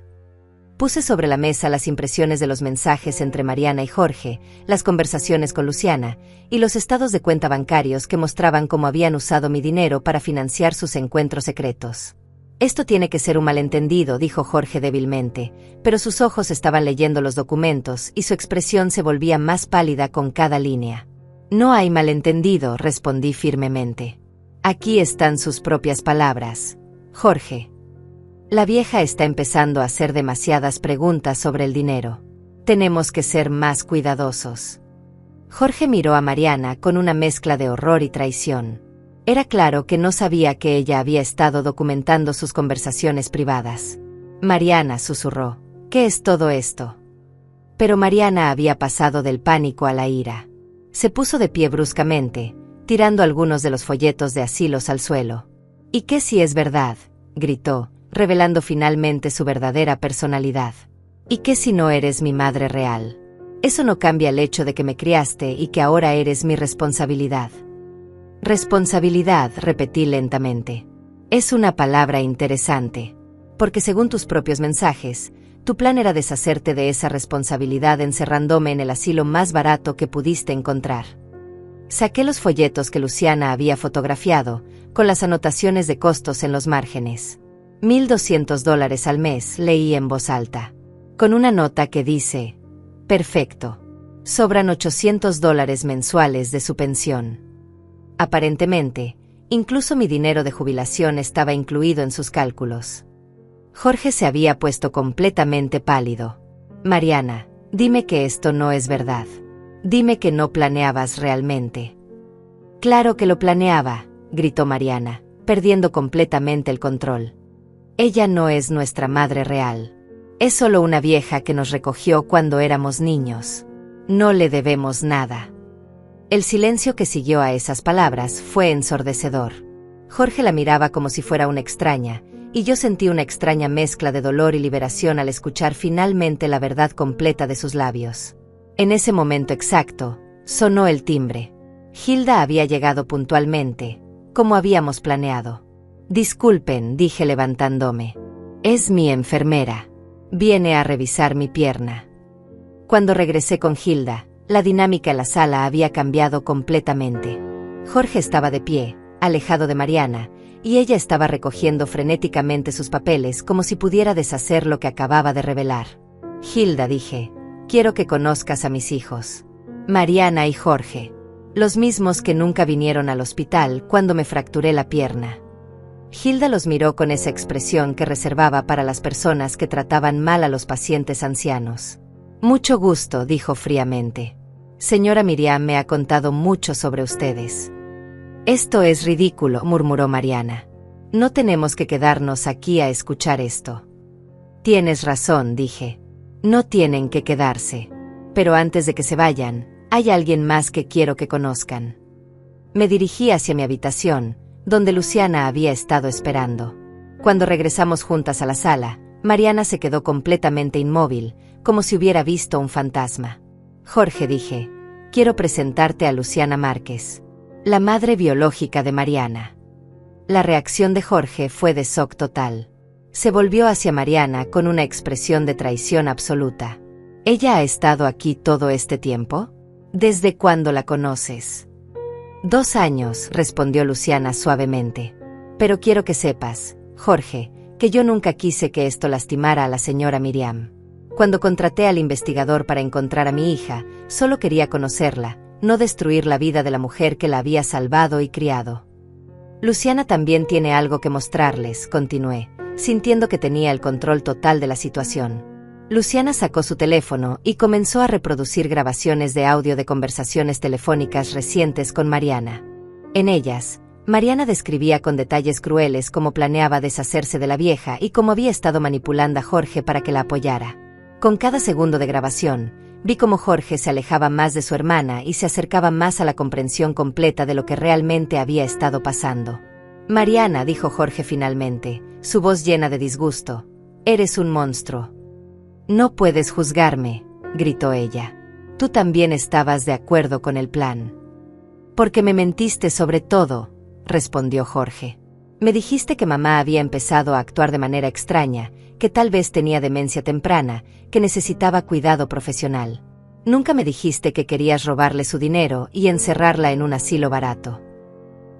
A: Puse sobre la mesa las impresiones de los mensajes entre Mariana y Jorge, las conversaciones con Luciana, y los estados de cuenta bancarios que mostraban cómo habían usado mi dinero para financiar sus encuentros secretos. Esto tiene que ser un malentendido, dijo Jorge débilmente, pero sus ojos estaban leyendo los documentos y su expresión se volvía más pálida con cada línea. No hay malentendido, respondí firmemente. Aquí están sus propias palabras. Jorge. La vieja está empezando a hacer demasiadas preguntas sobre el dinero. Tenemos que ser más cuidadosos. Jorge miró a Mariana con una mezcla de horror y traición. Era claro que no sabía que ella había estado documentando sus conversaciones privadas. Mariana susurró, ¿qué es todo esto? Pero Mariana había pasado del pánico a la ira. Se puso de pie bruscamente, tirando algunos de los folletos de asilos al suelo. ¿Y qué si es verdad?, gritó, revelando finalmente su verdadera personalidad. ¿Y qué si no eres mi madre real? Eso no cambia el hecho de que me criaste y que ahora eres mi responsabilidad. Responsabilidad, repetí lentamente. Es una palabra interesante, porque según tus propios mensajes, tu plan era deshacerte de esa responsabilidad encerrándome en el asilo más barato que pudiste encontrar. Saqué los folletos que Luciana había fotografiado, con las anotaciones de costos en los márgenes. $1,200 al mes, leí en voz alta. Con una nota que dice, perfecto. Sobran $800 mensuales de su pensión. Aparentemente, incluso mi dinero de jubilación estaba incluido en sus cálculos. Jorge se había puesto completamente pálido. Mariana, dime que esto no es verdad. Dime que no planeabas realmente. Claro que lo planeaba, gritó Mariana, perdiendo completamente el control. Ella no es nuestra madre real. Es solo una vieja que nos recogió cuando éramos niños. No le debemos nada. El silencio que siguió a esas palabras fue ensordecedor. Jorge la miraba como si fuera una extraña, y yo sentí una extraña mezcla de dolor y liberación al escuchar finalmente la verdad completa de sus labios. En ese momento exacto, sonó el timbre. Hilda había llegado puntualmente, como habíamos planeado. Disculpen, dije levantándome. Es mi enfermera. Viene a revisar mi pierna. Cuando regresé con Hilda, la dinámica en la sala había cambiado completamente. Jorge estaba de pie, alejado de Mariana, y ella estaba recogiendo frenéticamente sus papeles como si pudiera deshacer lo que acababa de revelar. Hilda, dije, quiero que conozcas a mis hijos. Mariana y Jorge. Los mismos que nunca vinieron al hospital cuando me fracturé la pierna. Hilda los miró con esa expresión que reservaba para las personas que trataban mal a los pacientes ancianos. Mucho gusto, dijo fríamente. Señora Miriam me ha contado mucho sobre ustedes. Esto es ridículo, murmuró Mariana. No tenemos que quedarnos aquí a escuchar esto. Tienes razón, dije. No tienen que quedarse. Pero antes de que se vayan, hay alguien más que quiero que conozcan. Me dirigí hacia mi habitación, donde Luciana había estado esperando. Cuando regresamos juntas a la sala, Mariana se quedó completamente inmóvil, como si hubiera visto un fantasma. Jorge, dije, quiero presentarte a Luciana Márquez, la madre biológica de Mariana. La reacción de Jorge fue de shock total. Se volvió hacia Mariana con una expresión de traición absoluta. ¿Ella ha estado aquí todo este tiempo? ¿Desde cuándo la conoces? 2 años, respondió Luciana suavemente. Pero quiero que sepas, Jorge, que yo nunca quise que esto lastimara a la señora Miriam. Cuando contraté al investigador para encontrar a mi hija, solo quería conocerla, no destruir la vida de la mujer que la había salvado y criado. Luciana también tiene algo que mostrarles, continué, sintiendo que tenía el control total de la situación. Luciana sacó su teléfono y comenzó a reproducir grabaciones de audio de conversaciones telefónicas recientes con Mariana. En ellas, Mariana describía con detalles crueles cómo planeaba deshacerse de la vieja y cómo había estado manipulando a Jorge para que la apoyara. Con cada segundo de grabación, vi cómo Jorge se alejaba más de su hermana y se acercaba más a la comprensión completa de lo que realmente había estado pasando. Mariana, dijo Jorge finalmente, su voz llena de disgusto, eres un monstruo. No puedes juzgarme, gritó ella. Tú también estabas de acuerdo con el plan. Porque me mentiste sobre todo, respondió Jorge. Me dijiste que mamá había empezado a actuar de manera extraña, que tal vez tenía demencia temprana, que necesitaba cuidado profesional. Nunca me dijiste que querías robarle su dinero y encerrarla en un asilo barato.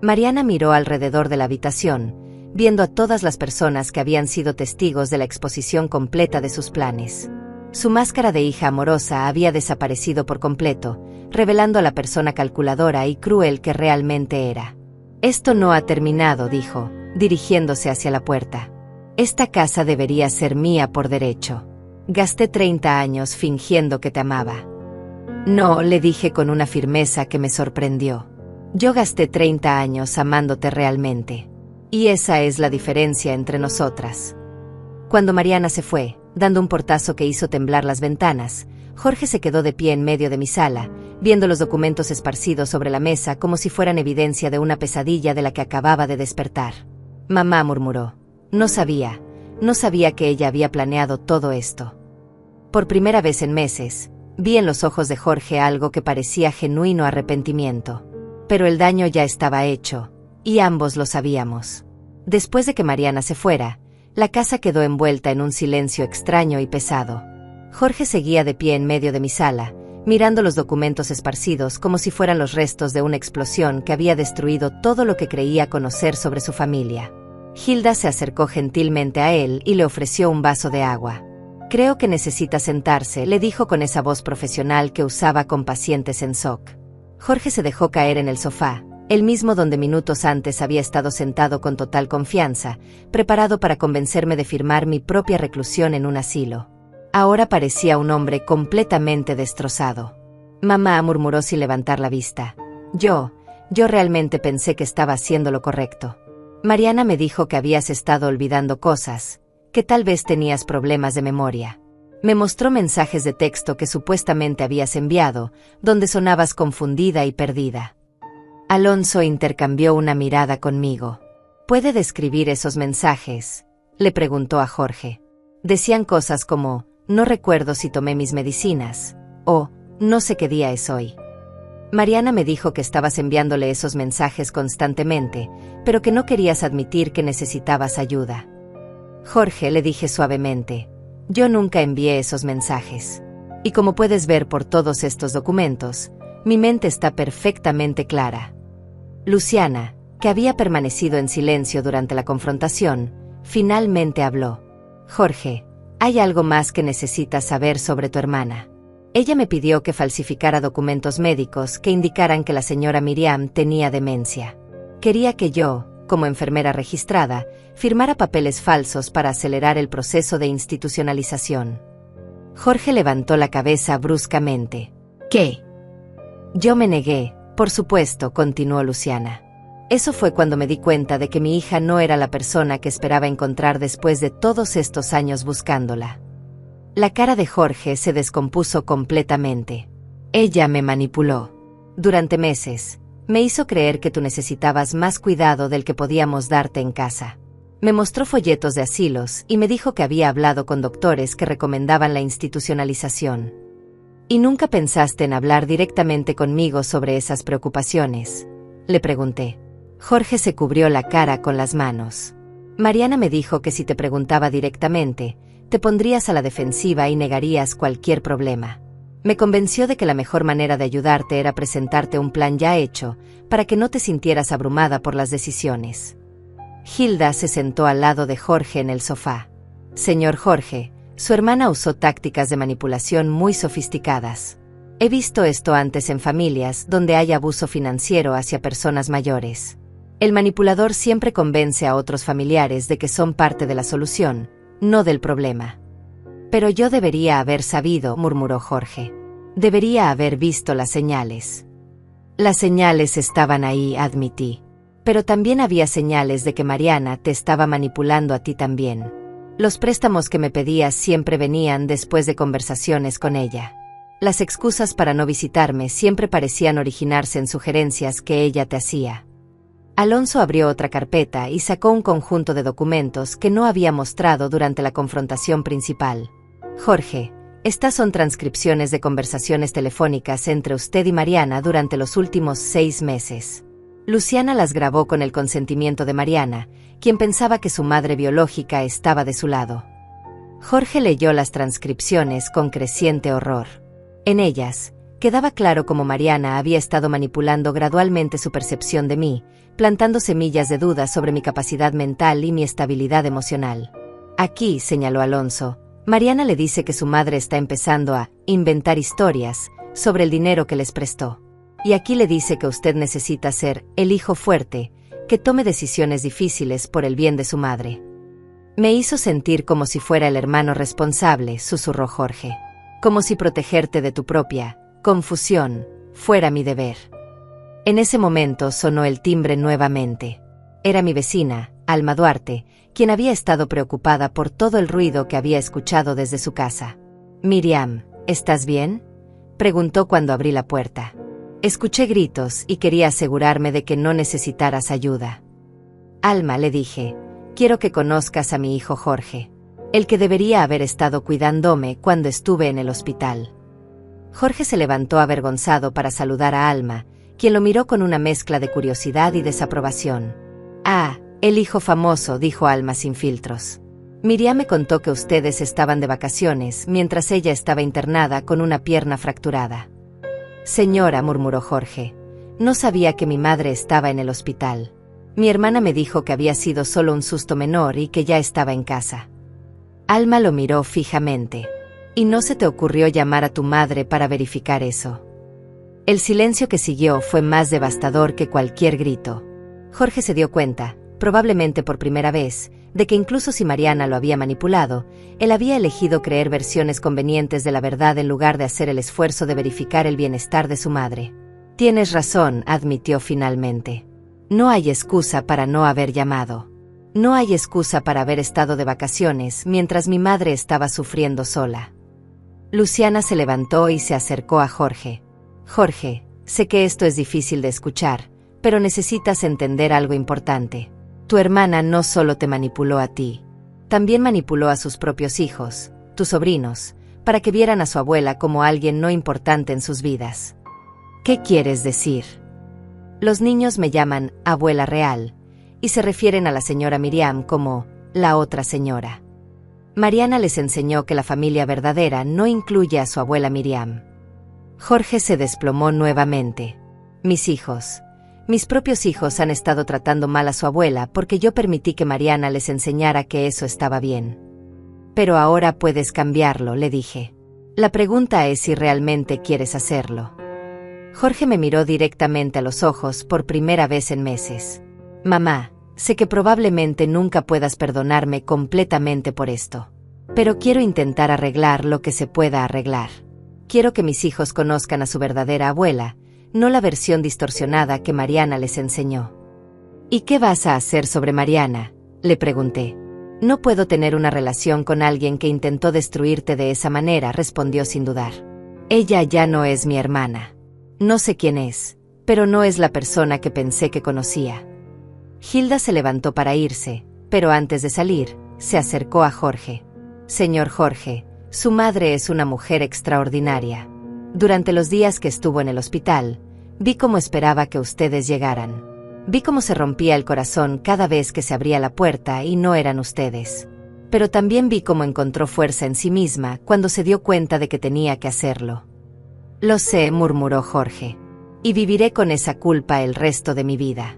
A: Mariana miró alrededor de la habitación, viendo a todas las personas que habían sido testigos de la exposición completa de sus planes. Su máscara de hija amorosa había desaparecido por completo, revelando a la persona calculadora y cruel que realmente era. Esto no ha terminado, dijo, dirigiéndose hacia la puerta. Esta casa debería ser mía por derecho. Gasté 30 años fingiendo que te amaba. No, le dije con una firmeza que me sorprendió. Yo gasté 30 años amándote realmente. Y esa es la diferencia entre nosotras. Cuando Mariana se fue, dando un portazo que hizo temblar las ventanas, Jorge se quedó de pie en medio de mi sala, viendo los documentos esparcidos sobre la mesa como si fueran evidencia de una pesadilla de la que acababa de despertar. Mamá, murmuró. No sabía que ella había planeado todo esto. Por primera vez en meses, vi en los ojos de Jorge algo que parecía genuino arrepentimiento. Pero el daño ya estaba hecho, y ambos lo sabíamos. Después de que Mariana se fuera, la casa quedó envuelta en un silencio extraño y pesado. Jorge seguía de pie en medio de mi sala, mirando los documentos esparcidos como si fueran los restos de una explosión que había destruido todo lo que creía conocer sobre su familia. Hilda se acercó gentilmente a él y le ofreció un vaso de agua. Creo que necesita sentarse, le dijo con esa voz profesional que usaba con pacientes en SOC. Jorge se dejó caer en el sofá, el mismo donde minutos antes había estado sentado con total confianza, preparado para convencerme de firmar mi propia reclusión en un asilo. Ahora parecía un hombre completamente destrozado. Mamá, murmuró sin levantar la vista. Yo realmente pensé que estaba haciendo lo correcto. Mariana me dijo que habías estado olvidando cosas, que tal vez tenías problemas de memoria. Me mostró mensajes de texto que supuestamente habías enviado, donde sonabas confundida y perdida. Alonso intercambió una mirada conmigo. ¿Puede describir esos mensajes?, le preguntó a Jorge. Decían cosas como, no recuerdo si tomé mis medicinas, o, no sé qué día es hoy. Mariana me dijo que estabas enviándole esos mensajes constantemente, pero que no querías admitir que necesitabas ayuda. Jorge, le dije suavemente, yo nunca envié esos mensajes. Y como puedes ver por todos estos documentos, mi mente está perfectamente clara. Luciana, que había permanecido en silencio durante la confrontación, finalmente habló. Jorge, hay algo más que necesitas saber sobre tu hermana. Ella me pidió que falsificara documentos médicos que indicaran que la señora Miriam tenía demencia. Quería que yo, como enfermera registrada, firmara papeles falsos para acelerar el proceso de institucionalización. Jorge levantó la cabeza bruscamente. ¿Qué? Yo me negué, por supuesto, continuó Luciana. Eso fue cuando me di cuenta de que mi hija no era la persona que esperaba encontrar después de todos estos años buscándola. La cara de Jorge se descompuso completamente. Ella me manipuló. Durante meses, me hizo creer que tú necesitabas más cuidado del que podíamos darte en casa. Me mostró folletos de asilos y me dijo que había hablado con doctores que recomendaban la institucionalización. ¿Y nunca pensaste en hablar directamente conmigo sobre esas preocupaciones?, le pregunté. Jorge se cubrió la cara con las manos. Mariana me dijo que si te preguntaba directamente, te pondrías a la defensiva y negarías cualquier problema. Me convenció de que la mejor manera de ayudarte era presentarte un plan ya hecho, para que no te sintieras abrumada por las decisiones. Hilda se sentó al lado de Jorge en el sofá. Señor Jorge, su hermana usó tácticas de manipulación muy sofisticadas. He visto esto antes en familias donde hay abuso financiero hacia personas mayores. El manipulador siempre convence a otros familiares de que son parte de la solución, no del problema. Pero yo debería haber sabido, murmuró Jorge. Debería haber visto las señales. Las señales estaban ahí, admití. Pero también había señales de que Mariana te estaba manipulando a ti también. Los préstamos que me pedías siempre venían después de conversaciones con ella. Las excusas para no visitarme siempre parecían originarse en sugerencias que ella te hacía. Alonso abrió otra carpeta y sacó un conjunto de documentos que no había mostrado durante la confrontación principal. Jorge, estas son transcripciones de conversaciones telefónicas entre usted y Mariana durante los últimos 6 meses. Luciana las grabó con el consentimiento de Mariana, quien pensaba que su madre biológica estaba de su lado. Jorge leyó las transcripciones con creciente horror. En ellas, quedaba claro cómo Mariana había estado manipulando gradualmente su percepción de mí, plantando semillas de duda sobre mi capacidad mental y mi estabilidad emocional. Aquí, señaló Alonso, Mariana le dice que su madre está empezando a inventar historias sobre el dinero que les prestó. Y aquí le dice que usted necesita ser el hijo fuerte, que tome decisiones difíciles por el bien de su madre. Me hizo sentir como si fuera el hermano responsable, susurró Jorge. Como si protegerte de tu propia confusión fuera mi deber. En ese momento sonó el timbre nuevamente. Era mi vecina, Alma Duarte, quien había estado preocupada por todo el ruido que había escuchado desde su casa. Miriam, ¿estás bien?, preguntó cuando abrí la puerta. Escuché gritos y quería asegurarme de que no necesitaras ayuda. Alma, le dije, quiero que conozcas a mi hijo Jorge, el que debería haber estado cuidándome cuando estuve en el hospital. Jorge se levantó avergonzado para saludar a Alma, quien lo miró con una mezcla de curiosidad y desaprobación. Ah, el hijo famoso, dijo Alma sin filtros. Miriam me contó que ustedes estaban de vacaciones mientras ella estaba internada con una pierna fracturada. Señora, murmuró Jorge, no sabía que mi madre estaba en el hospital. Mi hermana me dijo que había sido solo un susto menor y que ya estaba en casa. Alma lo miró fijamente. ¿Y no se te ocurrió llamar a tu madre para verificar eso? El silencio que siguió fue más devastador que cualquier grito. Jorge se dio cuenta, probablemente por primera vez, de que incluso si Mariana lo había manipulado, él había elegido creer versiones convenientes de la verdad en lugar de hacer el esfuerzo de verificar el bienestar de su madre. Tienes razón, admitió finalmente. No hay excusa para no haber llamado. No hay excusa para haber estado de vacaciones mientras mi madre estaba sufriendo sola. Luciana se levantó y se acercó a Jorge. Jorge, sé que esto es difícil de escuchar, pero necesitas entender algo importante. Tu hermana no solo te manipuló a ti, también manipuló a sus propios hijos, tus sobrinos, para que vieran a su abuela como alguien no importante en sus vidas. ¿Qué quieres decir? Los niños me llaman abuela real, y se refieren a la señora Miriam como la otra señora. Mariana les enseñó que la familia verdadera no incluye a su abuela Miriam. Jorge se desplomó nuevamente. Mis hijos, mis propios hijos han estado tratando mal a su abuela porque yo permití que Mariana les enseñara que eso estaba bien. Pero ahora puedes cambiarlo, le dije. La pregunta es si realmente quieres hacerlo. Jorge me miró directamente a los ojos por primera vez en meses. Mamá, sé que probablemente nunca puedas perdonarme completamente por esto. Pero quiero intentar arreglar lo que se pueda arreglar. Quiero que mis hijos conozcan a su verdadera abuela, no la versión distorsionada que Mariana les enseñó. ¿Y qué vas a hacer sobre Mariana?, le pregunté. No puedo tener una relación con alguien que intentó destruirte de esa manera, respondió sin dudar. Ella ya no es mi hermana. No sé quién es, pero no es la persona que pensé que conocía. Hilda se levantó para irse, pero antes de salir, se acercó a Jorge. Señor Jorge, su madre es una mujer extraordinaria. Durante los días que estuvo en el hospital, vi cómo esperaba que ustedes llegaran. Vi cómo se rompía el corazón cada vez que se abría la puerta y no eran ustedes. Pero también vi cómo encontró fuerza en sí misma cuando se dio cuenta de que tenía que hacerlo. Lo sé, murmuró Jorge. Y viviré con esa culpa el resto de mi vida.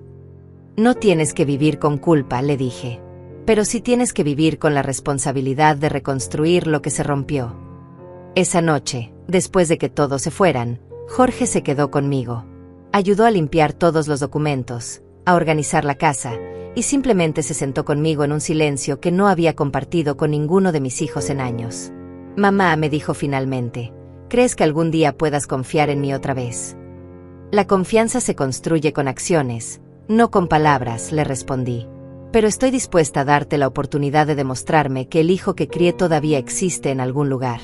A: No tienes que vivir con culpa, le dije. Pero sí tienes que vivir con la responsabilidad de reconstruir lo que se rompió. Esa noche, después de que todos se fueran, Jorge se quedó conmigo. Ayudó a limpiar todos los documentos, a organizar la casa, y simplemente se sentó conmigo en un silencio que no había compartido con ninguno de mis hijos en años. Mamá, me dijo finalmente, ¿crees que algún día puedas confiar en mí otra vez? La confianza se construye con acciones, no con palabras, le respondí. Pero estoy dispuesta a darte la oportunidad de demostrarme que el hijo que crié todavía existe en algún lugar.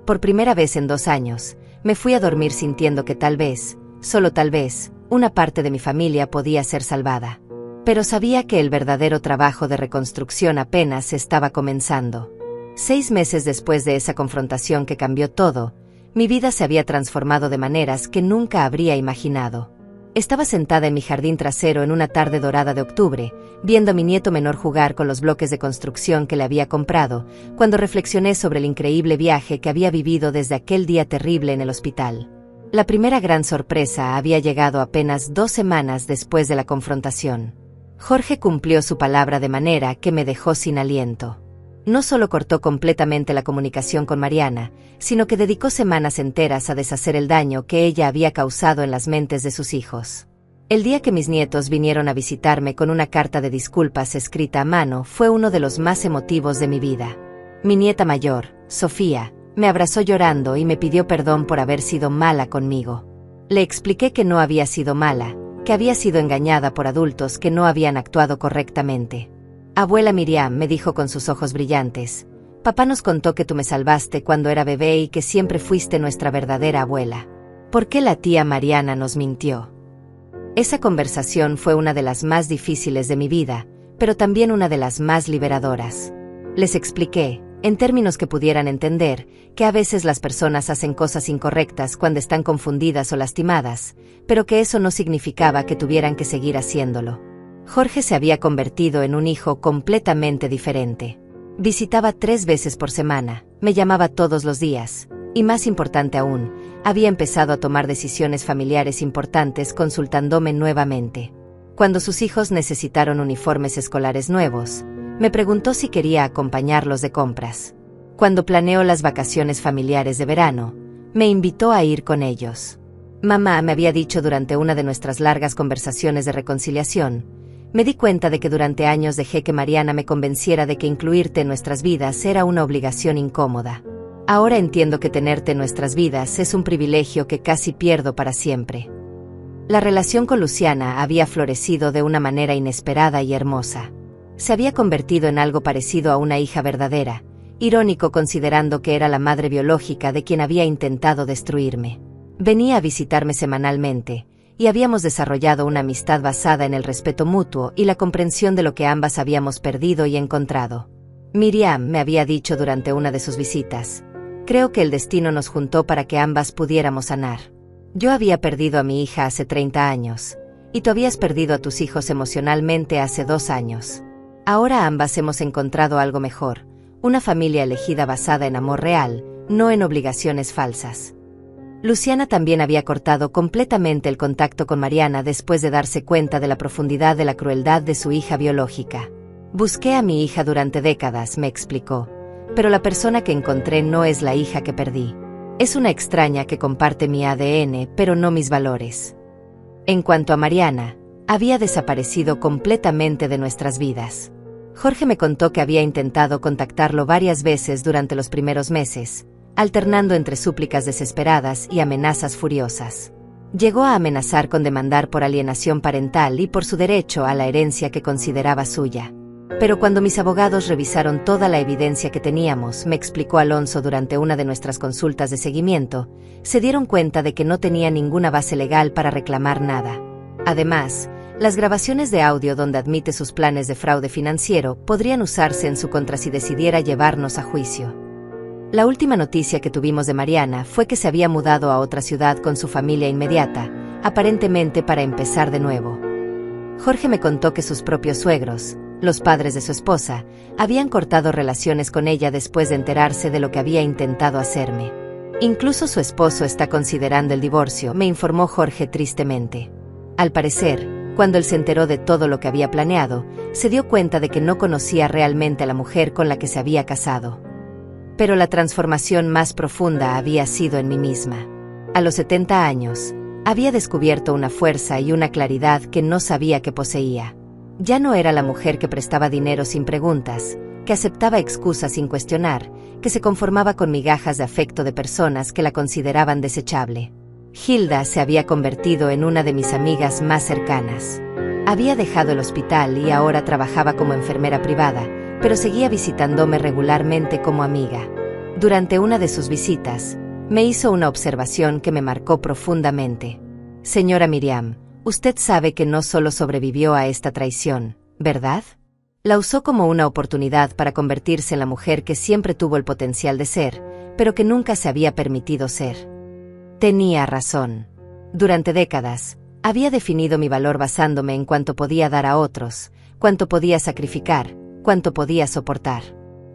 A: Por primera vez en 2 años, me fui a dormir sintiendo que tal vez, solo tal vez, una parte de mi familia podía ser salvada. Pero sabía que el verdadero trabajo de reconstrucción apenas estaba comenzando. 6 meses después de esa confrontación que cambió todo, mi vida se había transformado de maneras que nunca habría imaginado. Estaba sentada en mi jardín trasero en una tarde dorada de octubre, viendo a mi nieto menor jugar con los bloques de construcción que le había comprado, cuando reflexioné sobre el increíble viaje que había vivido desde aquel día terrible en el hospital. La primera gran sorpresa había llegado apenas 2 semanas después de la confrontación. Jorge cumplió su palabra de manera que me dejó sin aliento. No solo cortó completamente la comunicación con Mariana, sino que dedicó semanas enteras a deshacer el daño que ella había causado en las mentes de sus hijos. El día que mis nietos vinieron a visitarme con una carta de disculpas escrita a mano fue uno de los más emotivos de mi vida. Mi nieta mayor, Sofía, me abrazó llorando y me pidió perdón por haber sido mala conmigo. Le expliqué que no había sido mala, que había sido engañada por adultos que no habían actuado correctamente. Abuela Miriam, me dijo con sus ojos brillantes, papá nos contó que tú me salvaste cuando era bebé y que siempre fuiste nuestra verdadera abuela. ¿Por qué la tía Mariana nos mintió? Esa conversación fue una de las más difíciles de mi vida, pero también una de las más liberadoras. Les expliqué, en términos que pudieran entender, que a veces las personas hacen cosas incorrectas cuando están confundidas o lastimadas, pero que eso no significaba que tuvieran que seguir haciéndolo. Jorge se había convertido en un hijo completamente diferente. Visitaba 3 veces por semana, me llamaba todos los días, y más importante aún, había empezado a tomar decisiones familiares importantes consultándome nuevamente. Cuando sus hijos necesitaron uniformes escolares nuevos, me preguntó si quería acompañarlos de compras. Cuando planeó las vacaciones familiares de verano, me invitó a ir con ellos. Mamá me había dicho durante una de nuestras largas conversaciones de reconciliación, me di cuenta de que durante años dejé que Mariana me convenciera de que incluirte en nuestras vidas era una obligación incómoda. Ahora entiendo que tenerte en nuestras vidas es un privilegio que casi pierdo para siempre. La relación con Luciana había florecido de una manera inesperada y hermosa. Se había convertido en algo parecido a una hija verdadera, irónico considerando que era la madre biológica de quien había intentado destruirme. Venía a visitarme semanalmente, y habíamos desarrollado una amistad basada en el respeto mutuo y la comprensión de lo que ambas habíamos perdido y encontrado. Miriam me había dicho durante una de sus visitas, creo que el destino nos juntó para que ambas pudiéramos sanar. Yo había perdido a mi hija hace 30 años, y tú habías perdido a tus hijos emocionalmente hace 2 años. Ahora ambas hemos encontrado algo mejor, una familia elegida basada en amor real, no en obligaciones falsas. Luciana también había cortado completamente el contacto con Mariana después de darse cuenta de la profundidad de la crueldad de su hija biológica. Busqué a mi hija durante décadas, me explicó, pero la persona que encontré no es la hija que perdí. Es una extraña que comparte mi ADN, pero no mis valores. En cuanto a Mariana, había desaparecido completamente de nuestras vidas. Jorge me contó que había intentado contactarlo varias veces durante los primeros meses, alternando entre súplicas desesperadas y amenazas furiosas. Llegó a amenazar con demandar por alienación parental y por su derecho a la herencia que consideraba suya. Pero cuando mis abogados revisaron toda la evidencia que teníamos, me explicó Alonso durante una de nuestras consultas de seguimiento, se dieron cuenta de que no tenía ninguna base legal para reclamar nada. Además, las grabaciones de audio donde admite sus planes de fraude financiero podrían usarse en su contra si decidiera llevarnos a juicio. La última noticia que tuvimos de Mariana fue que se había mudado a otra ciudad con su familia inmediata, aparentemente para empezar de nuevo. Jorge me contó que sus propios suegros, los padres de su esposa, habían cortado relaciones con ella después de enterarse de lo que había intentado hacerme. Incluso su esposo está considerando el divorcio, me informó Jorge tristemente. Al parecer, cuando él se enteró de todo lo que había planeado, se dio cuenta de que no conocía realmente a la mujer con la que se había casado. Pero la transformación más profunda había sido en mí misma. A los 70 años, había descubierto una fuerza y una claridad que no sabía que poseía. Ya no era la mujer que prestaba dinero sin preguntas, que aceptaba excusas sin cuestionar, que se conformaba con migajas de afecto de personas que la consideraban desechable. Hilda se había convertido en una de mis amigas más cercanas. Había dejado el hospital y ahora trabajaba como enfermera privada, pero seguía visitándome regularmente como amiga. Durante una de sus visitas, me hizo una observación que me marcó profundamente. Señora Miriam, usted sabe que no solo sobrevivió a esta traición, ¿verdad? La usó como una oportunidad para convertirse en la mujer que siempre tuvo el potencial de ser, pero que nunca se había permitido ser. Tenía razón. Durante décadas, Había definido mi valor basándome en cuánto podía dar a otros, cuánto podía sacrificar, cuánto podía soportar.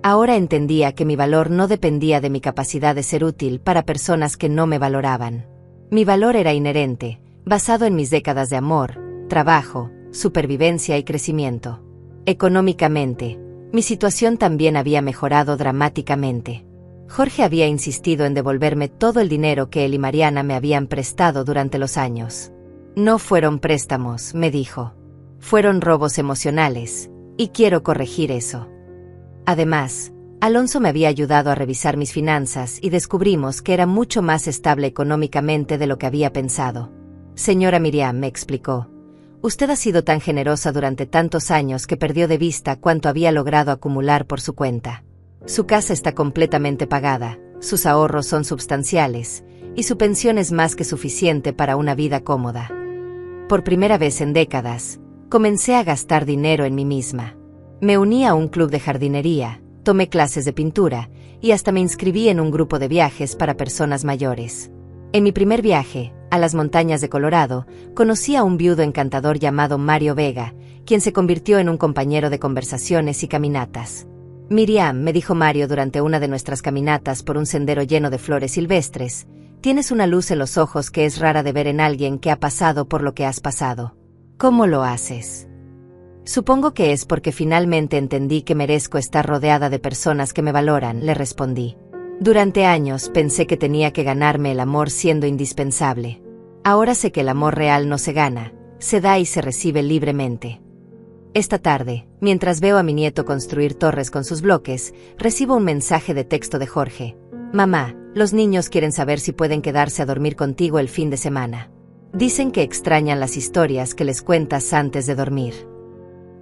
A: Ahora entendía que mi valor no dependía de mi capacidad de ser útil para personas que no me valoraban. Mi valor era inherente, basado en mis décadas de amor, trabajo, supervivencia y crecimiento. Económicamente, mi situación también había mejorado dramáticamente. Jorge había insistido en devolverme todo el dinero que él y Mariana me habían prestado durante los años. No fueron préstamos, me dijo. Fueron robos emocionales, y quiero corregir eso. Además, Alonso me había ayudado a revisar mis finanzas y descubrimos que era mucho más estable económicamente de lo que había pensado. Señora Miriam, me explicó, usted ha sido tan generosa durante tantos años que perdió de vista cuánto había logrado acumular por su cuenta. Su casa está completamente pagada, sus ahorros son substanciales, y su pensión es más que suficiente para una vida cómoda. Por primera vez en décadas, comencé a gastar dinero en mí misma. Me uní a un club de jardinería, tomé clases de pintura, y hasta me inscribí en un grupo de viajes para personas mayores. En mi primer viaje, a las montañas de Colorado, conocí a un viudo encantador llamado Mario Vega, quien se convirtió en un compañero de conversaciones y caminatas. Miriam, me dijo Mario durante una de nuestras caminatas por un sendero lleno de flores silvestres, tienes una luz en los ojos que es rara de ver en alguien que ha pasado por lo que has pasado. ¿Cómo lo haces? Supongo que es porque finalmente entendí que merezco estar rodeada de personas que me valoran, le respondí. Durante años pensé que tenía que ganarme el amor siendo indispensable. Ahora sé que el amor real no se gana, se da y se recibe libremente. Esta tarde, mientras veo a mi nieto construir torres con sus bloques, recibo un mensaje de texto de Jorge. Mamá, los niños quieren saber si pueden quedarse a dormir contigo el fin de semana. Dicen que extrañan las historias que les cuentas antes de dormir.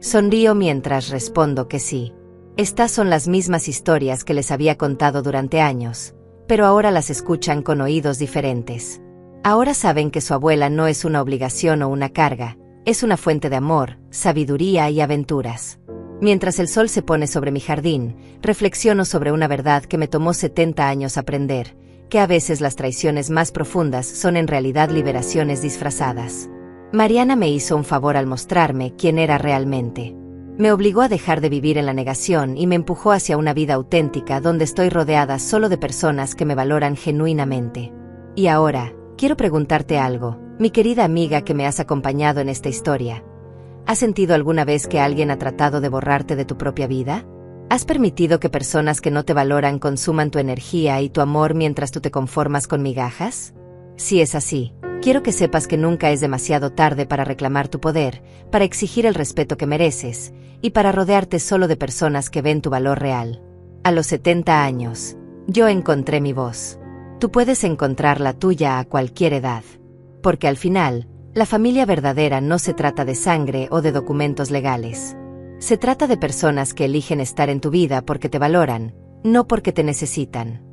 A: Sonrío mientras respondo que sí. Estas son las mismas historias que les había contado durante años, pero ahora las escuchan con oídos diferentes. Ahora saben que su abuela no es una obligación o una carga, es una fuente de amor, sabiduría y aventuras. Mientras el sol se pone sobre mi jardín, reflexiono sobre una verdad que me tomó 70 años aprender, que a veces las traiciones más profundas son en realidad liberaciones disfrazadas. Mariana me hizo un favor al mostrarme quién era realmente. Me obligó a dejar de vivir en la negación y me empujó hacia una vida auténtica donde estoy rodeada solo de personas que me valoran genuinamente. Y ahora, quiero preguntarte algo, mi querida amiga que me has acompañado en esta historia. ¿Has sentido alguna vez que alguien ha tratado de borrarte de tu propia vida? ¿Has permitido que personas que no te valoran consuman tu energía y tu amor mientras tú te conformas con migajas? Si es así, quiero que sepas que nunca es demasiado tarde para reclamar tu poder, para exigir el respeto que mereces, y para rodearte solo de personas que ven tu valor real. A los 70 años, yo encontré mi voz. Tú puedes encontrar la tuya a cualquier edad. Porque al final, la familia verdadera no se trata de sangre o de documentos legales. Se trata de personas que eligen estar en tu vida porque te valoran, no porque te necesitan.